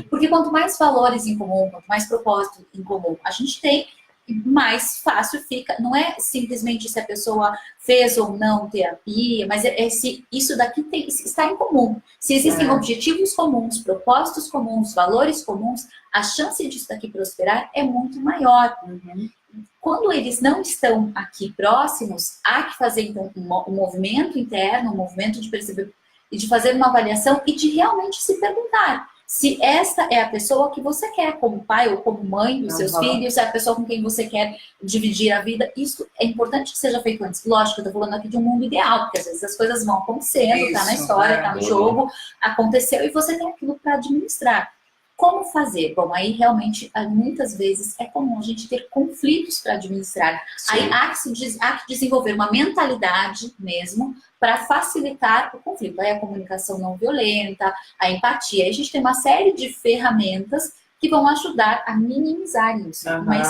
Porque quanto mais valores em comum, quanto mais propósito em comum a gente tem, mais fácil fica. Não é simplesmente se a pessoa fez ou não terapia, mas se isso daqui está em comum. Se existem objetivos comuns, propósitos comuns, valores comuns, a chance disso daqui prosperar é muito maior. Quando eles não estão aqui próximos, há que fazer então um movimento interno, um movimento de perceber e de fazer uma avaliação e de realmente se perguntar se esta é a pessoa que você quer como pai ou como mãe dos seus filhos, se é a pessoa com quem você quer dividir a vida. Isso é importante que seja feito antes. Lógico, eu tô falando aqui de um mundo ideal, porque às vezes as coisas vão acontecendo, tá na história, tá no jogo, aconteceu e você tem aquilo para administrar. Como fazer? Bom, aí realmente, muitas vezes, é comum a gente ter conflitos para administrar. Sim. Aí há que desenvolver uma mentalidade mesmo para facilitar o conflito. Aí a comunicação não violenta, a empatia. Aí a gente tem uma série de ferramentas que vão ajudar a minimizar isso. Mas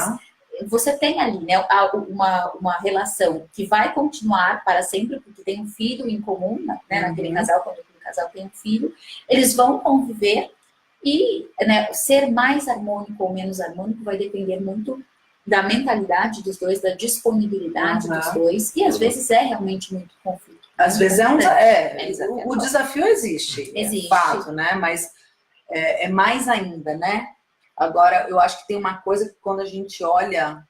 você tem ali, né, uma relação que vai continuar para sempre, porque tem um filho em comum, né, naquele casal, quando aquele casal tem um filho. Eles vão conviver. E, né, ser mais harmônico ou menos harmônico vai depender muito da mentalidade dos dois, da disponibilidade dos dois. E às vezes é realmente muito conflito. Às vezes o desafio existe. É fato, né? Mas é mais ainda, né? Agora, eu acho que tem uma coisa que quando a gente olha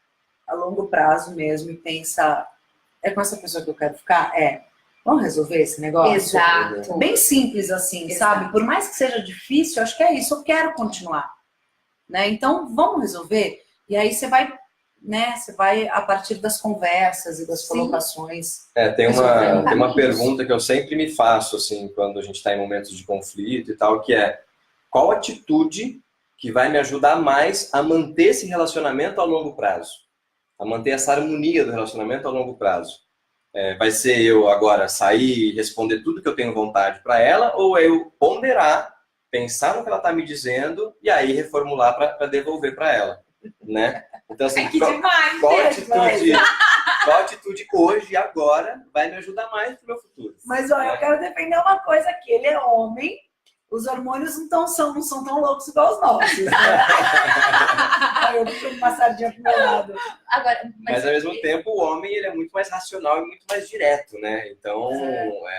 a longo prazo mesmo e pensa, é com essa pessoa que eu quero ficar? Vamos resolver esse negócio? Exato. Bem simples assim, sabe? Por mais que seja difícil, acho que é isso, eu quero continuar. Né? Então, vamos resolver? E aí você vai, né? Você vai a partir das conversas e das colocações. Tem uma pergunta que eu sempre me faço, assim, quando a gente está em momentos de conflito e tal, que é: qual atitude que vai me ajudar mais a manter esse relacionamento a longo prazo? A manter essa harmonia do relacionamento a longo prazo? Vai ser eu agora sair e responder tudo que eu tenho vontade para ela, ou é eu ponderar, pensar no que ela está me dizendo e aí reformular para devolver para ela, né? Então, assim, qual atitude hoje, agora, vai me ajudar mais pro meu futuro? Mas, olha, eu quero defender uma coisa aqui. Ele é homem, os hormônios não são tão loucos igual os nossos. Né? Aí eu puxo uma sardinha pro meu lado. Agora, mas ao mesmo tempo, o homem ele é muito mais racional e muito mais direto, né? Então,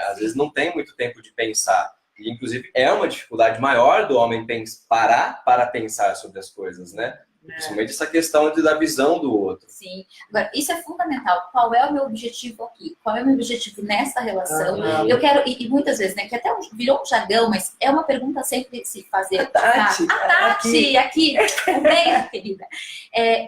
às vezes não tem muito tempo de pensar. E, inclusive, é uma dificuldade maior do homem parar para pensar sobre as coisas, né? Principalmente essa questão da visão do outro. Sim. Agora, isso é fundamental. Qual é o meu objetivo aqui? Qual é o meu objetivo nessa relação? Eu quero, e muitas vezes, né, que até virou um jargão, mas é uma pergunta sempre se fazer. A Tati, aqui bem, querida.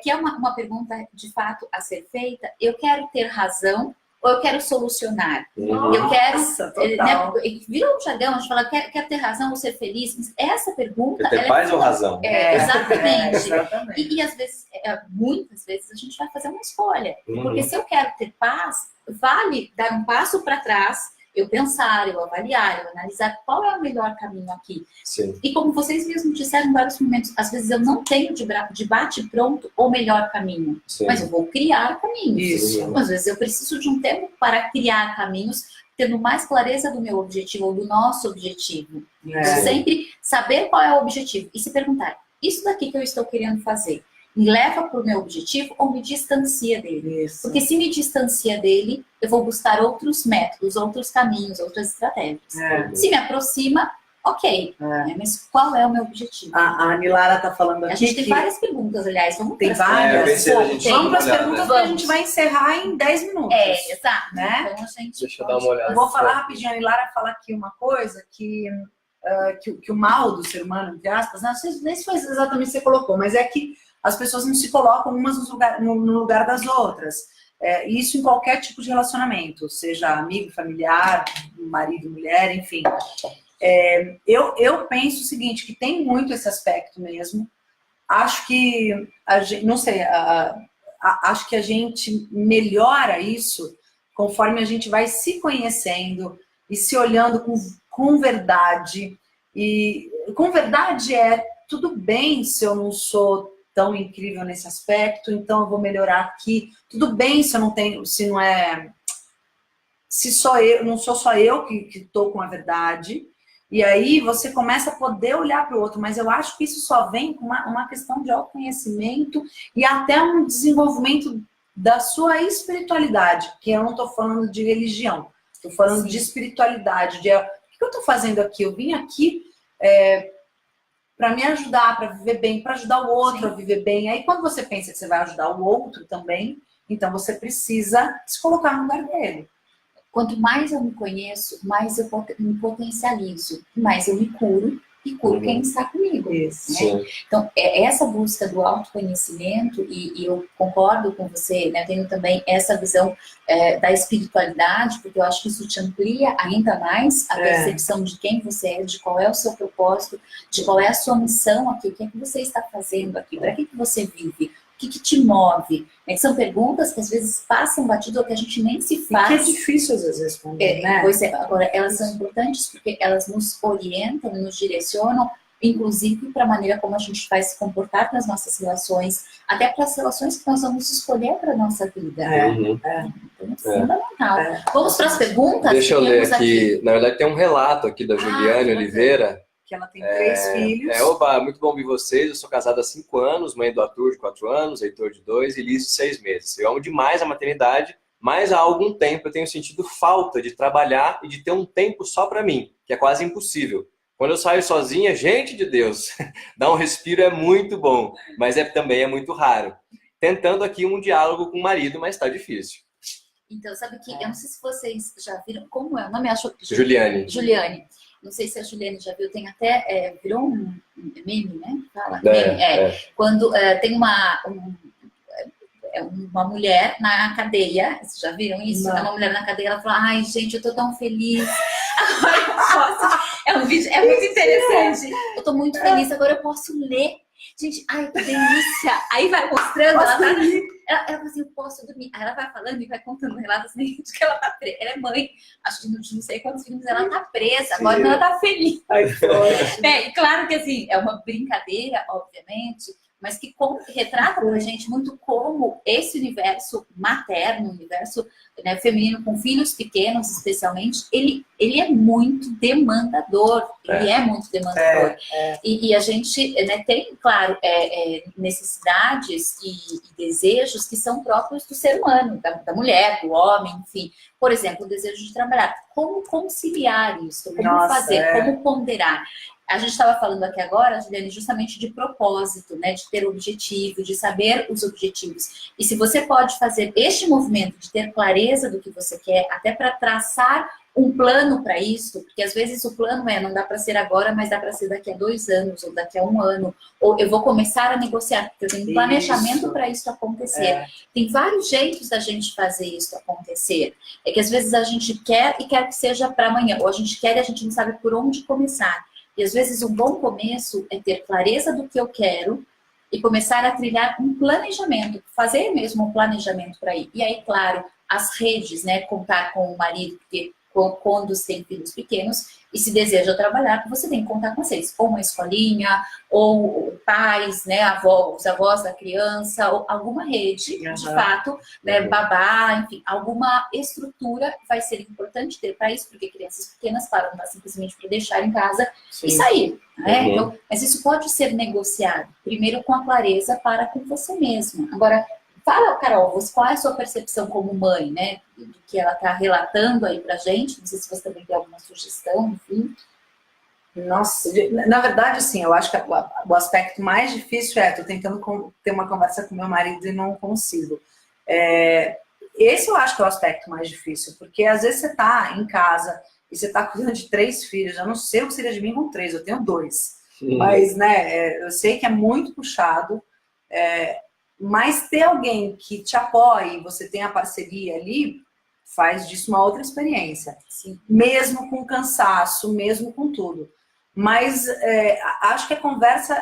Que é uma pergunta, de fato, a ser feita. Eu quero ter razão ou eu quero solucionar? Nossa, Eu quero, total. né, virou um jargão, a gente fala, quer ter razão ou ser feliz? Mas essa pergunta... Quer ter paz ou razão? Exatamente. Exatamente. E às vezes, muitas vezes, a gente vai fazer uma escolha. Uhum. Porque se eu quero ter paz, vale dar um passo para trás, eu pensar, eu avaliar, eu analisar qual é o melhor caminho aqui. Sim. E como vocês mesmos disseram em vários momentos, às vezes eu não tenho de bate-pronto o melhor caminho, Sim. mas eu vou criar caminhos. Isso. Às vezes eu preciso de um tempo para criar caminhos, tendo mais clareza do meu objetivo ou do nosso objetivo. Então, sempre saber qual é o objetivo e se perguntar, isso daqui que eu estou querendo fazer, me leva para o meu objetivo ou me distancia dele? Isso. Porque se me distancia dele, eu vou buscar outros métodos, outros caminhos, outras estratégias. Se me aproxima, ok. Mas qual é o meu objetivo? A Nilara está falando aqui. A gente tem várias perguntas, aliás. Vamos tem várias. Vamos para as perguntas que a gente vai encerrar em 10 minutos. Exato. Né? Então, a gente Deixa eu dar uma olhada. Vou falar rapidinho. A Nilara fala aqui uma coisa que o mal do ser humano, entre aspas, não sei nem se foi exatamente o que você colocou, mas é que as pessoas não se colocam umas no lugar das outras. Isso em qualquer tipo de relacionamento, seja amigo, familiar, marido, mulher, enfim. Eu penso o seguinte, que tem muito esse aspecto mesmo. Acho que, não sei, acho que a gente melhora isso conforme a gente vai se conhecendo e se olhando com verdade. E com verdade tudo bem se eu não sou tão incrível nesse aspecto, então eu vou melhorar aqui. Tudo bem se eu não tenho, se só eu, não sou só eu que estou com a verdade. E aí você começa a poder olhar para o outro, mas eu acho que isso só vem com uma questão de autoconhecimento e até um desenvolvimento da sua espiritualidade, que eu não estou falando de religião, estou falando de espiritualidade, o que eu estou fazendo aqui? Eu vim aqui para me ajudar, para viver bem, para ajudar o outro a viver bem. Aí quando você pensa que você vai ajudar o outro também, então você precisa se colocar no lugar dele. Quanto mais eu me conheço, mais eu me potencializo, mais eu me curo e curo quem está comigo. Isso. Né? Então, essa busca do autoconhecimento, e eu concordo com você, né? Eu tenho também essa visão da espiritualidade, porque eu acho que isso te amplia ainda mais a percepção de quem você é, de qual é o seu propósito, de qual é a sua missão aqui, o que é que você está fazendo aqui, para que você vive, o que te move. São perguntas que às vezes passam batido ou que a gente nem se faz. E que é difícil às vezes responder, né? Pois é, agora elas são importantes porque elas nos orientam, nos direcionam, inclusive para a maneira como a gente vai se comportar nas nossas relações, até para as relações que nós vamos escolher para a nossa vida. Uhum. Então, é fundamental. Vamos para as perguntas? Deixa eu ler aqui. Na verdade, tem um relato aqui da Juliane Oliveira. Que ela tem 3 filhos. Oba, muito bom ver vocês. Eu sou casada há 5 anos, mãe do Arthur de 4 anos, Heitor de 2 e Liz de 6 meses. Eu amo demais a maternidade, mas há algum tempo eu tenho sentido falta de trabalhar e de ter um tempo só para mim, que é quase impossível. Quando eu saio sozinha, gente de Deus, dar um respiro é muito bom, mas também é muito raro. Tentando aqui um diálogo com o marido, mas está difícil. Então, sabe que, eu não sei se vocês já viram, como é o nome? Acho Juliane. Não sei se a Juliane já viu, tem até, virou um meme, né? Fala, quando tem uma mulher na cadeia, vocês já viram isso? Não. Uma mulher na cadeia, ela fala, ai gente, eu tô tão feliz, agora eu posso, é um vídeo, é muito interessante, eu tô muito feliz, agora eu posso ler, gente, ai que delícia, aí vai mostrando, ela fala assim, eu posso dormir, aí ela vai falando e vai contando relatos de que ela tá presa, ela é mãe, acho que não sei quantos filhos, ela tá presa, agora ela tá feliz. Ai, e claro que assim, é uma brincadeira, obviamente, mas que retrata pra gente muito como esse universo materno, universo feminino com filhos pequenos, especialmente, ele é muito demandador. Ele é muito demandador. E a gente tem, claro, necessidades e desejos que são próprios do ser humano, da mulher, do homem, enfim. Por exemplo, o desejo de trabalhar. Como conciliar isso? Como fazer? Como ponderar? A gente estava falando aqui agora, Juliane, justamente de propósito, né? De ter objetivo, de saber os objetivos. E se você pode fazer este movimento de ter clareza do que você quer, até para traçar um plano para isso, porque às vezes o plano não dá para ser agora, mas dá para ser daqui a 2 anos, ou daqui a 1 ano, ou eu vou começar a negociar, porque eu tenho um planejamento para isso acontecer. Tem vários jeitos da gente fazer isso acontecer. É que às vezes a gente quer e quer que seja para amanhã, ou a gente quer e a gente não sabe por onde começar. E às vezes um bom começo é ter clareza do que eu quero e começar a trilhar um planejamento, fazer mesmo um planejamento para ir. E aí, claro, as redes, né, contar com o marido, porque quando você tem filhos pequenos e se deseja trabalhar, você tem que contar com vocês, ou uma escolinha, ou pais, né, os avós da criança, ou alguma rede, de fato, né, babá, enfim, alguma estrutura vai ser importante ter para isso, porque crianças pequenas param simplesmente para deixar em casa e sair. Né? Então, mas isso pode ser negociado, primeiro com a clareza para com você mesma. Agora, fala, Carol, qual é a sua percepção como mãe, né? Do que ela está relatando aí pra gente? Não sei se você também tem alguma sugestão, enfim. Nossa, na verdade, assim, eu acho que o aspecto mais difícil tô tentando ter uma conversa com meu marido e não consigo. Esse eu acho que é o aspecto mais difícil, porque às vezes você tá em casa e você tá cuidando de 3 filhos, eu não sei o que seria de mim com 3, eu tenho 2. Mas, né, eu sei que é muito puxado, mas ter alguém que te apoie, você tem a parceria ali, faz disso uma outra experiência. Sim. Mesmo com cansaço, mesmo com tudo. Mas acho que a conversa,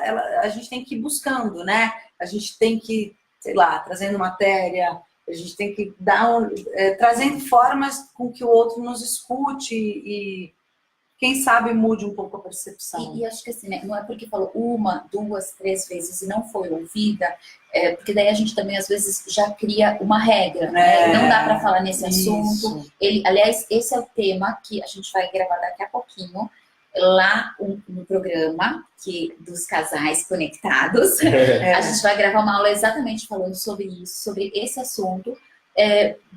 a gente tem que ir buscando, né? A gente tem que, sei lá, trazendo matéria, a gente tem que trazendo formas com que o outro nos escute e quem sabe mude um pouco a percepção. E acho que assim, né, não é porque falou 1, 2, 3 vezes e não foi ouvida, porque daí a gente também às vezes já cria uma regra, né? Não dá para falar nesse assunto. Aliás, esse é o tema que a gente vai gravar daqui a pouquinho, lá no programa dos casais conectados. A gente vai gravar uma aula exatamente falando sobre isso, sobre esse assunto.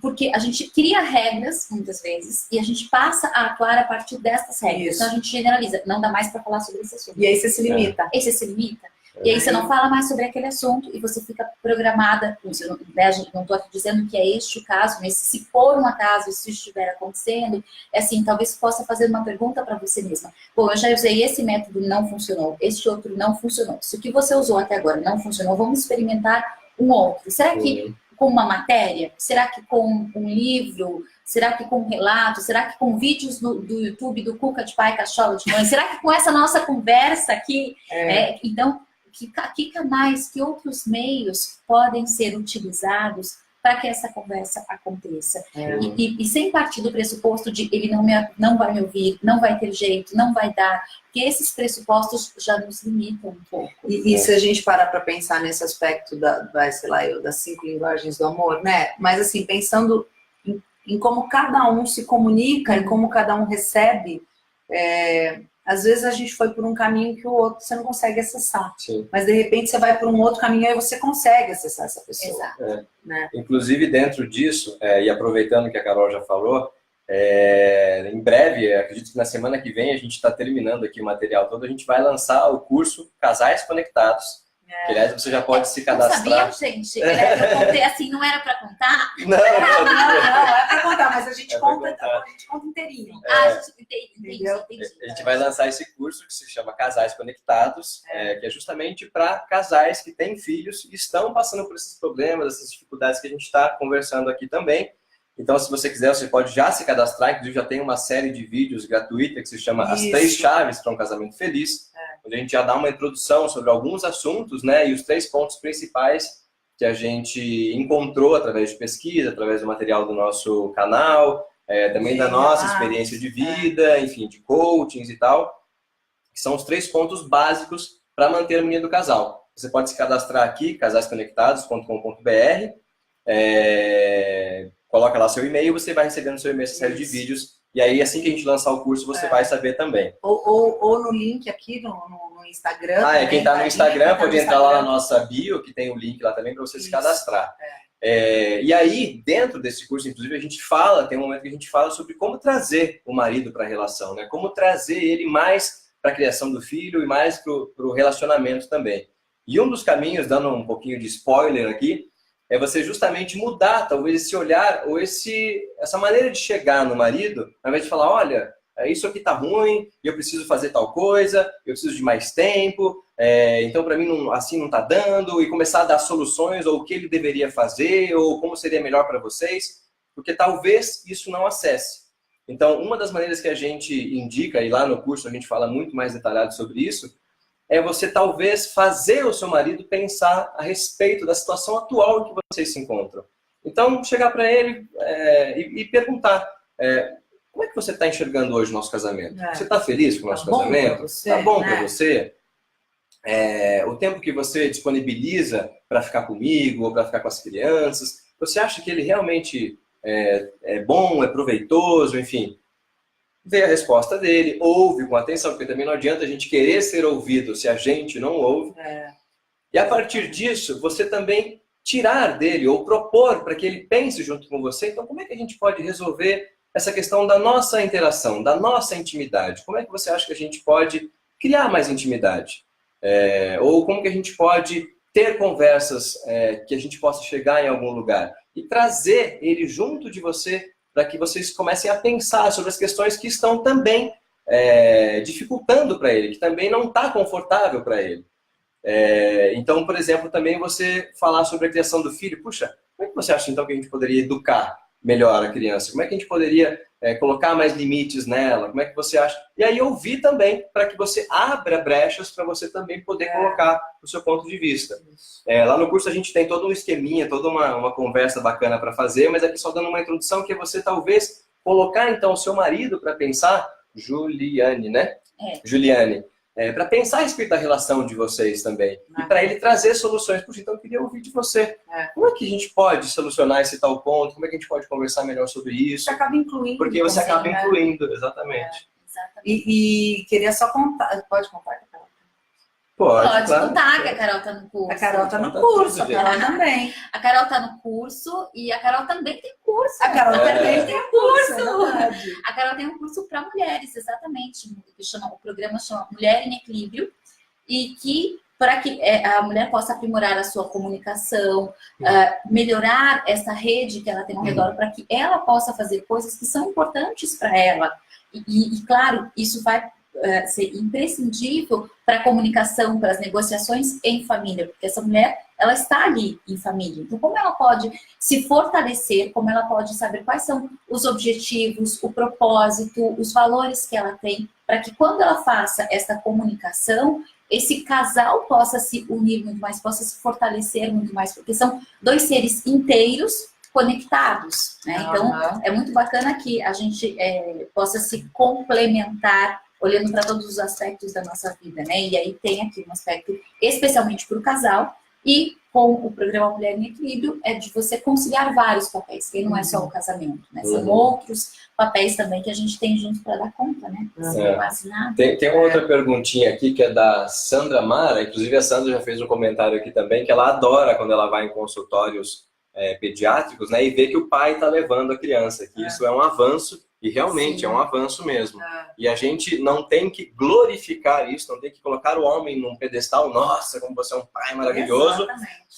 Porque a gente cria regras, muitas vezes, e a gente passa a atuar a partir dessas regras. Então a gente generaliza, não dá mais para falar sobre esse assunto. E aí você se limita. Aí você se limita. E aí você não fala mais sobre aquele assunto e você fica programada. Não estou aqui dizendo que é este o caso, mas se for um acaso, se estiver acontecendo, assim, talvez possa fazer uma pergunta para você mesma. Bom, eu já usei esse método, não funcionou. Este outro não funcionou. Se o que você usou até agora não funcionou, vamos experimentar um outro. Será que com uma matéria? Será que com um livro? Será que com um relato? Será que com vídeos do YouTube, do Cuca de pai, cachola de mãe? Será que com essa nossa conversa aqui? Então, que canais, que outros meios podem ser utilizados para que essa conversa aconteça? E sem partir do pressuposto de ele não vai me ouvir, não vai ter jeito, não vai dar, porque esses pressupostos já nos limitam um pouco. E se a gente parar para pensar nesse aspecto das 5 linguagens do amor, né? Mas assim, pensando em como cada um se comunica e como cada um recebe, às vezes a gente foi por um caminho que o outro você não consegue acessar. Sim. Mas de repente você vai por um outro caminho e aí você consegue acessar essa pessoa. Exato. Né? Inclusive dentro disso, e aproveitando que a Carol já falou, em breve, acredito que na semana que vem a gente está terminando aqui o material todo, a gente vai lançar o curso Casais Conectados. Que, aliás, você já pode se cadastrar. Não sabia, gente? Eu contei assim, não era para contar? Não é para contar, mas a gente conta inteirinho. Entendi. A gente vai lançar esse curso que se chama Casais Conectados, que é justamente para casais que têm filhos e estão passando por esses problemas, essas dificuldades que a gente está conversando aqui também. Então, se você quiser, você pode já se cadastrar. Inclusive, já tem uma série de vídeos gratuita que se chama As 3 Chaves para um Casamento Feliz, onde a gente já dá uma introdução sobre alguns assuntos, né? E os 3 pontos principais que a gente encontrou através de pesquisa, através do material do nosso canal, também da nossa experiência de vida, enfim, de coachings e tal, que são os 3 pontos básicos para manter a harmonia do casal. Você pode se cadastrar aqui, casaisconectados.com.br, coloca lá seu e-mail, você vai recebendo seu e-mail essa série de vídeos, e aí assim que a gente lançar o curso, você vai saber também. Ou no link aqui no Instagram. Quem está no Instagram pode entrar lá na nossa bio, que tem o link lá também para você se cadastrar. E aí, dentro desse curso, inclusive, a gente fala, tem um momento que a gente fala sobre como trazer o marido para a relação, né? Como trazer ele mais para a criação do filho e mais para o relacionamento também. E um dos caminhos, dando um pouquinho de spoiler aqui, é você justamente mudar, talvez, esse olhar ou essa maneira de chegar no marido, ao invés de falar, olha, isso aqui tá ruim, eu preciso fazer tal coisa, eu preciso de mais tempo, então para mim assim não tá dando, e começar a dar soluções, ou o que ele deveria fazer, ou como seria melhor para vocês, porque talvez isso não acesse. Então, uma das maneiras que a gente indica, e lá no curso a gente fala muito mais detalhado sobre isso, é você talvez fazer o seu marido pensar a respeito da situação atual em que vocês se encontram. Então, chegar para ele e perguntar, como é que você está enxergando hoje o nosso casamento? Você está feliz com o nosso casamento? Está bom para você? O tempo que você disponibiliza para ficar comigo ou para ficar com as crianças, você acha que ele realmente é bom, é proveitoso, enfim? Vê a resposta dele, ouve com atenção, porque também não adianta a gente querer ser ouvido se a gente não ouve. E a partir disso, você também tirar dele ou propor para que ele pense junto com você. Então, como é que a gente pode resolver essa questão da nossa interação, da nossa intimidade? Como é que você acha que a gente pode criar mais intimidade? Ou como que a gente pode ter conversas que a gente possa chegar em algum lugar? E trazer ele junto de você para que vocês comecem a pensar sobre as questões que estão também dificultando para ele, que também não está confortável para ele. Então, por exemplo, também você falar sobre a criação do filho. Puxa, como é que você acha então que a gente poderia educar melhor a criança? Como é que a gente poderia colocar mais limites nela? Como é que você acha? E aí ouvir também, para que você abra brechas para você também poder colocar o seu ponto de vista. Lá no curso a gente tem todo um esqueminha, toda uma conversa bacana para fazer, mas aqui só dando uma introdução que é você talvez colocar então o seu marido para pensar, Juliane, né? Juliane. Para pensar a respeito da relação de vocês também. E para ele trazer soluções. Puxa, então eu queria ouvir de você. Como é que a gente pode solucionar esse tal ponto? Como é que a gente pode conversar melhor sobre isso? Você acaba incluindo. Porque você acaba incluindo, exatamente. E queria só contar. Pode contar? Pode claro. Contar que a Carol tá no curso. A Carol tá no curso, a Carol também. A Carol tá no curso e a Carol também tem curso. A Carol também tem curso. A Carol tem um curso para mulheres, exatamente. O programa chama Mulher em Equilíbrio. E que, para que a mulher possa aprimorar a sua comunicação, melhorar essa rede que ela tem ao redor, para que ela possa fazer coisas que são importantes para ela. E, claro, isso vai ser imprescindível para a comunicação, para as negociações em família, porque essa mulher, ela está ali em família. Então, como ela pode se fortalecer, como ela pode saber quais são os objetivos, o propósito, os valores que ela tem, para que quando ela faça essa comunicação, esse casal possa se unir muito mais, possa se fortalecer muito mais, porque são dois seres inteiros conectados, né? Então, é muito bacana que a gente possa se complementar, olhando para todos os aspectos da nossa vida, né? E aí tem aqui um aspecto especialmente para o casal, e com o programa Mulher em Equilíbrio é de você conciliar vários papéis, que não é só o casamento, né? São outros papéis também que a gente tem junto para dar conta, né? Quase nada. Tem uma outra perguntinha aqui que é da Sandra Mara, inclusive a Sandra já fez um comentário aqui também, que ela adora quando ela vai em consultórios pediátricos, né? E vê que o pai está levando a criança, que isso é um avanço. E realmente é um avanço mesmo. E a gente não tem que glorificar isso, não tem que colocar o homem num pedestal, nossa, como você é um pai maravilhoso,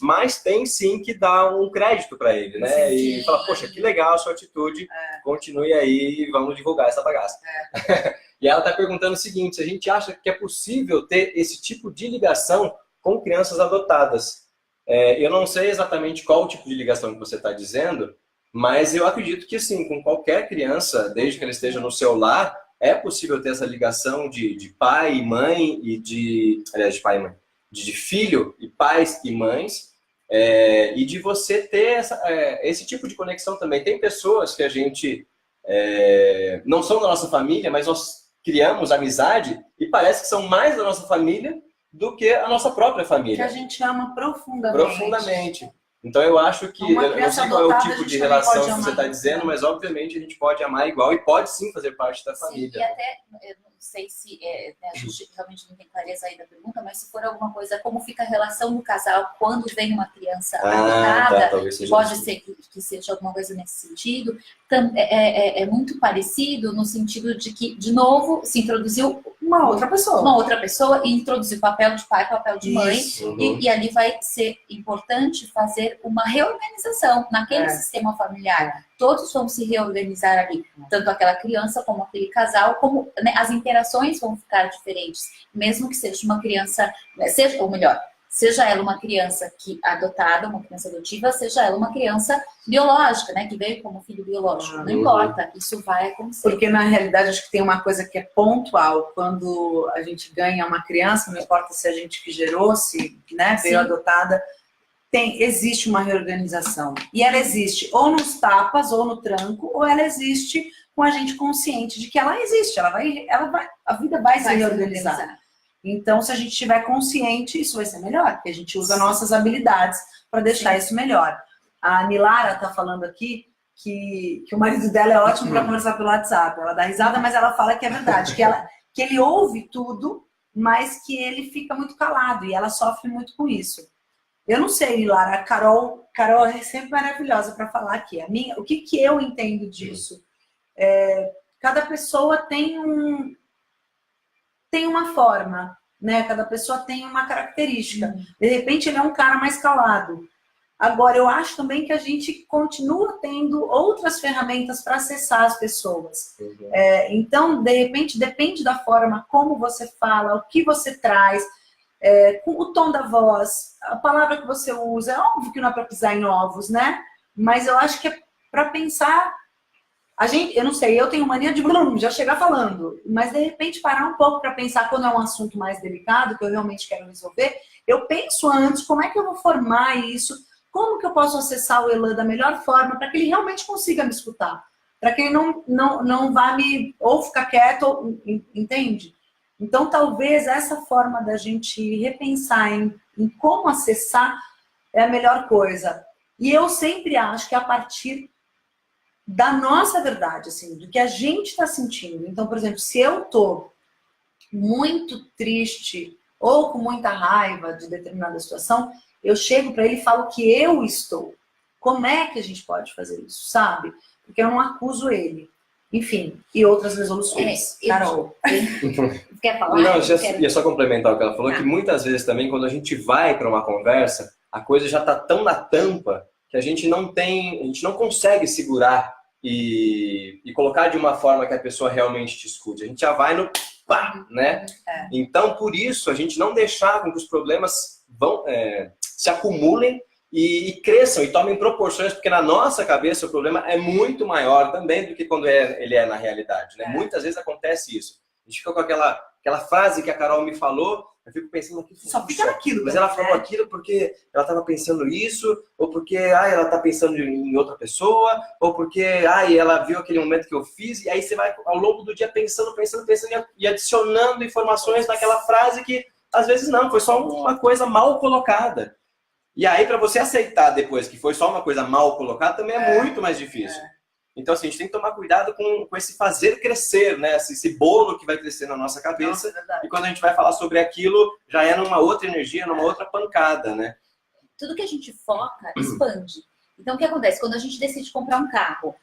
mas tem sim que dar um crédito para ele, né? E falar, poxa, que legal a sua atitude, continue aí e vamos divulgar essa bagaça. E ela está perguntando o seguinte, se a gente acha que é possível ter esse tipo de ligação com crianças adotadas. Eu não sei exatamente qual tipo de ligação que você está dizendo, mas eu acredito que, sim, com qualquer criança, desde que ela esteja no seu lar, é possível ter essa ligação de pai e mãe, aliás, de pai e mãe, de filho e pais e mães, e de você ter esse tipo de conexão também. Tem pessoas que a gente não são da nossa família, mas nós criamos amizade e parece que são mais da nossa família do que a nossa própria família. Que a gente ama profundamente. Profundamente. Então eu acho que, eu não sei qual é o tipo de relação que você está dizendo, mas obviamente a gente pode amar igual e pode sim fazer parte da família. Sim, e até, eu não sei se, a gente realmente não tem clareza aí da pergunta, mas se for alguma coisa, como fica a relação do casal quando vem uma criança adotada, pode ser que seja alguma coisa nesse sentido, é muito parecido no sentido de que, de novo, se introduziu um uma outra pessoa. Uma outra pessoa e introduzir o papel de pai, papel de mãe. E ali vai ser importante fazer uma reorganização naquele sistema familiar. Todos vão se reorganizar ali. Tanto aquela criança como aquele casal, como né, as interações vão ficar diferentes. Mesmo que seja uma criança, ou melhor, seja ela uma criança adotada, uma criança adotiva, seja ela uma criança biológica, né, que veio como filho biológico. Não importa, isso vai acontecer. Porque na realidade acho que tem uma coisa que é pontual. Quando a gente ganha uma criança, não importa se a gente que gerou, se né, veio adotada, existe uma reorganização. E ela existe ou nos tapas, ou no tranco, ou ela existe com a gente consciente de que ela existe. A vida vai se reorganizar. Então, se a gente estiver consciente, isso vai ser melhor, porque a gente usa nossas habilidades para deixar isso melhor. A Nilara está falando aqui que o marido dela é ótimo para conversar pelo WhatsApp. Ela dá risada, mas ela fala que é verdade, que ele ouve tudo, mas que ele fica muito calado e ela sofre muito com isso. Eu não sei, Nilara, a Carol é sempre maravilhosa para falar aqui. O que eu entendo disso? Cada pessoa tem uma forma, né? Cada pessoa tem uma característica. De repente ele é um cara mais calado. Agora, eu acho também que a gente continua tendo outras ferramentas para acessar as pessoas. Então, de repente, depende da forma como você fala, o que você traz, o tom da voz, a palavra que você usa. É óbvio que não é para pisar em ovos, né? Mas eu acho que é para pensar. Eu não sei, eu tenho mania de já chegar falando, mas de repente parar um pouco para pensar quando é um assunto mais delicado, que eu realmente quero resolver, eu penso antes como é que eu vou formar isso, como que eu posso acessar o Elan da melhor forma para que ele realmente consiga me escutar, para que ele não vá ou ficar quieto, entende? Então talvez essa forma da gente repensar em como acessar é a melhor coisa. E eu sempre acho que a partir da nossa verdade, assim, do que a gente está sentindo. Então, por exemplo, se eu estou muito triste ou com muita raiva de determinada situação, eu chego para ele e falo que eu estou. Como é que a gente pode fazer isso, sabe? Porque eu não acuso ele. Enfim, e outras resoluções. Carol. Quer falar? Não, ia só complementar o que ela falou, que muitas vezes também, quando a gente vai para uma conversa, a coisa já está tão na tampa que a gente não consegue segurar e colocar de uma forma que a pessoa realmente te escute. A gente já vai no pá, né? Então, por isso, a gente não deixar com que os problemas se acumulem e cresçam e tomem proporções, porque na nossa cabeça o problema é muito maior também do que quando ele é na realidade, né? Muitas vezes acontece isso. A gente fica com aquela frase que a Carol me falou, eu fico pensando aqui, só fica naquilo. Mas ela falou aquilo porque ela estava pensando isso, ou porque ela está pensando em outra pessoa, ou porque ela viu aquele momento que eu fiz, e aí você vai ao longo do dia pensando e adicionando informações naquela frase que às vezes não, foi só uma coisa mal colocada. E aí para você aceitar depois que foi só uma coisa mal colocada também é muito mais difícil. Então, assim, a gente tem que tomar cuidado com esse fazer crescer, né? Esse bolo que vai crescer na nossa cabeça. Nossa, e quando a gente vai falar sobre aquilo, já é numa outra energia, numa outra pancada, né? Tudo que a gente foca, expande. Então, o que acontece? Quando a gente decide comprar um carro,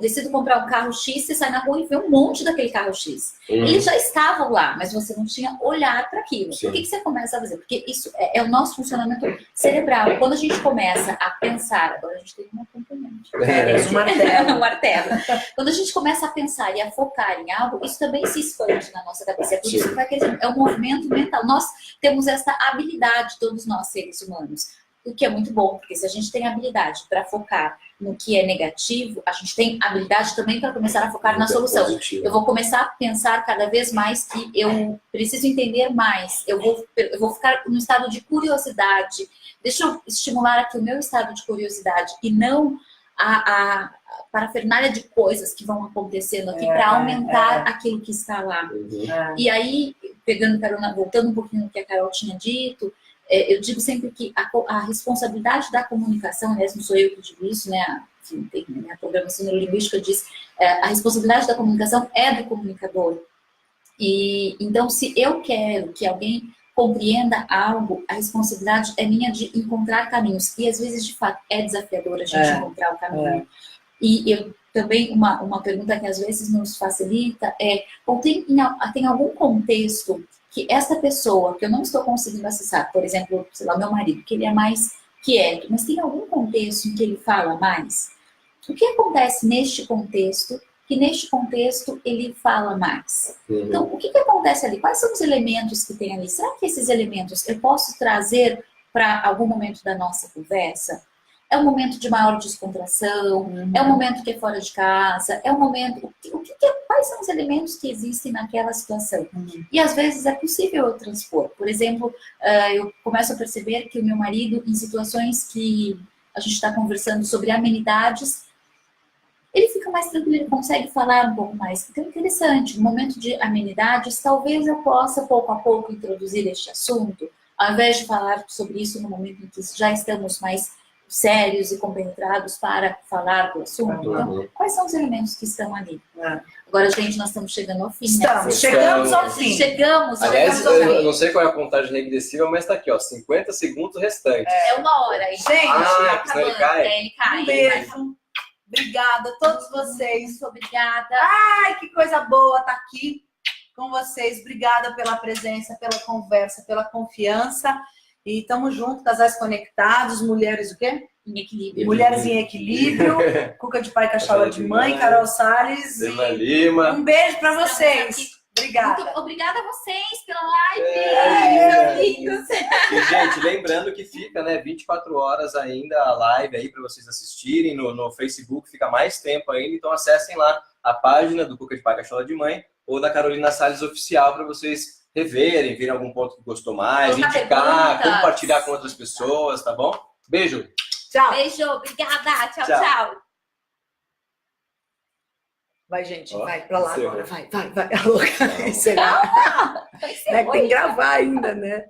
decido comprar um carro X, você sai na rua e vê um monte daquele carro X. Eles já estavam lá, mas você não tinha olhar para aquilo. Sim. O que você começa a fazer? Porque isso é o nosso funcionamento cerebral. Quando a gente começa a pensar, agora a gente tem uma componente. Um martelo. Quando a gente começa a pensar e a focar em algo, isso também se expande na nossa cabeça. É por isso que vai crescer. É um movimento mental. Nós temos essa habilidade, todos nós seres humanos. O que é muito bom, porque se a gente tem habilidade para focar no que é negativo, a gente tem habilidade também para começar a focar na solução. Positivo. Eu vou começar a pensar cada vez mais que eu preciso entender mais. Eu vou ficar no estado de curiosidade. Deixa eu estimular aqui o meu estado de curiosidade e não a parafernália de coisas que vão acontecendo aqui para aumentar aquilo que está lá. E aí, pegando carona, voltando um pouquinho no que a Carol tinha dito, eu digo sempre que a responsabilidade da comunicação, aliás, não sou eu que digo isso, né? A programação neurolinguística diz a responsabilidade da comunicação é do comunicador. E então, se eu quero que alguém compreenda algo, a responsabilidade é minha de encontrar caminhos. E às vezes, de fato, é desafiador a gente encontrar o caminho. E eu também, uma pergunta que às vezes nos facilita é, ou tem algum contexto que esta pessoa, que eu não estou conseguindo acessar, por exemplo, sei lá, meu marido, que ele é mais quieto, mas tem algum contexto em que ele fala mais? O que acontece neste contexto, que neste contexto ele fala mais? Então, o que acontece ali? Quais são os elementos que tem ali? Será que esses elementos eu posso trazer para algum momento da nossa conversa? É um momento de maior descontração? É um momento que é fora de casa? É um momento... quais são os elementos que existem naquela situação? E às vezes é possível eu transpor. Por exemplo, eu começo a perceber que o meu marido, em situações que a gente está conversando sobre amenidades, ele fica mais tranquilo, ele consegue falar um pouco mais. Então, interessante, no momento de amenidades, talvez eu possa, pouco a pouco, introduzir este assunto, ao invés de falar sobre isso no momento em que já estamos mais sérios e compenetrados para falar do assunto. Então, quais são os elementos que estão ali? Agora, gente, nós estamos chegando ao fim. Chegamos ao fim. Chegamos ao Aliás, fim. eu não sei qual é a contagem regressiva, mas tá aqui, ó, 50 segundos restantes. É 1 hora. Gente, senão ele cai. Ele cai. Um beijo. Obrigada a todos vocês. Muito obrigada. Ai, que coisa boa estar aqui com vocês. Obrigada pela presença, pela conversa, pela confiança. E estamos juntos, casais conectados, mulheres o quê? Em equilíbrio. Mulheres em equilíbrio. Cuca de pai, cachola de mãe, Carol Salles. Dema Lima. Um beijo para vocês. Obrigada. Muito obrigada a vocês pela live. E, gente, lembrando que fica, né, 24 horas ainda a live aí para vocês assistirem no Facebook, fica mais tempo ainda, então acessem lá a página do Cuca de Pai, Cachola de Mãe ou da Carolina Salles Oficial para vocês reverem, verem algum ponto que gostou mais, indicar, compartilhar com outras pessoas, tá bom? Beijo! Tchau! Beijo, obrigada! Tchau, tchau! Vai, gente, Ó, vai pra lá encerrou. agora. Vai. A louca. Encerrar. Tem que gravar ainda, né?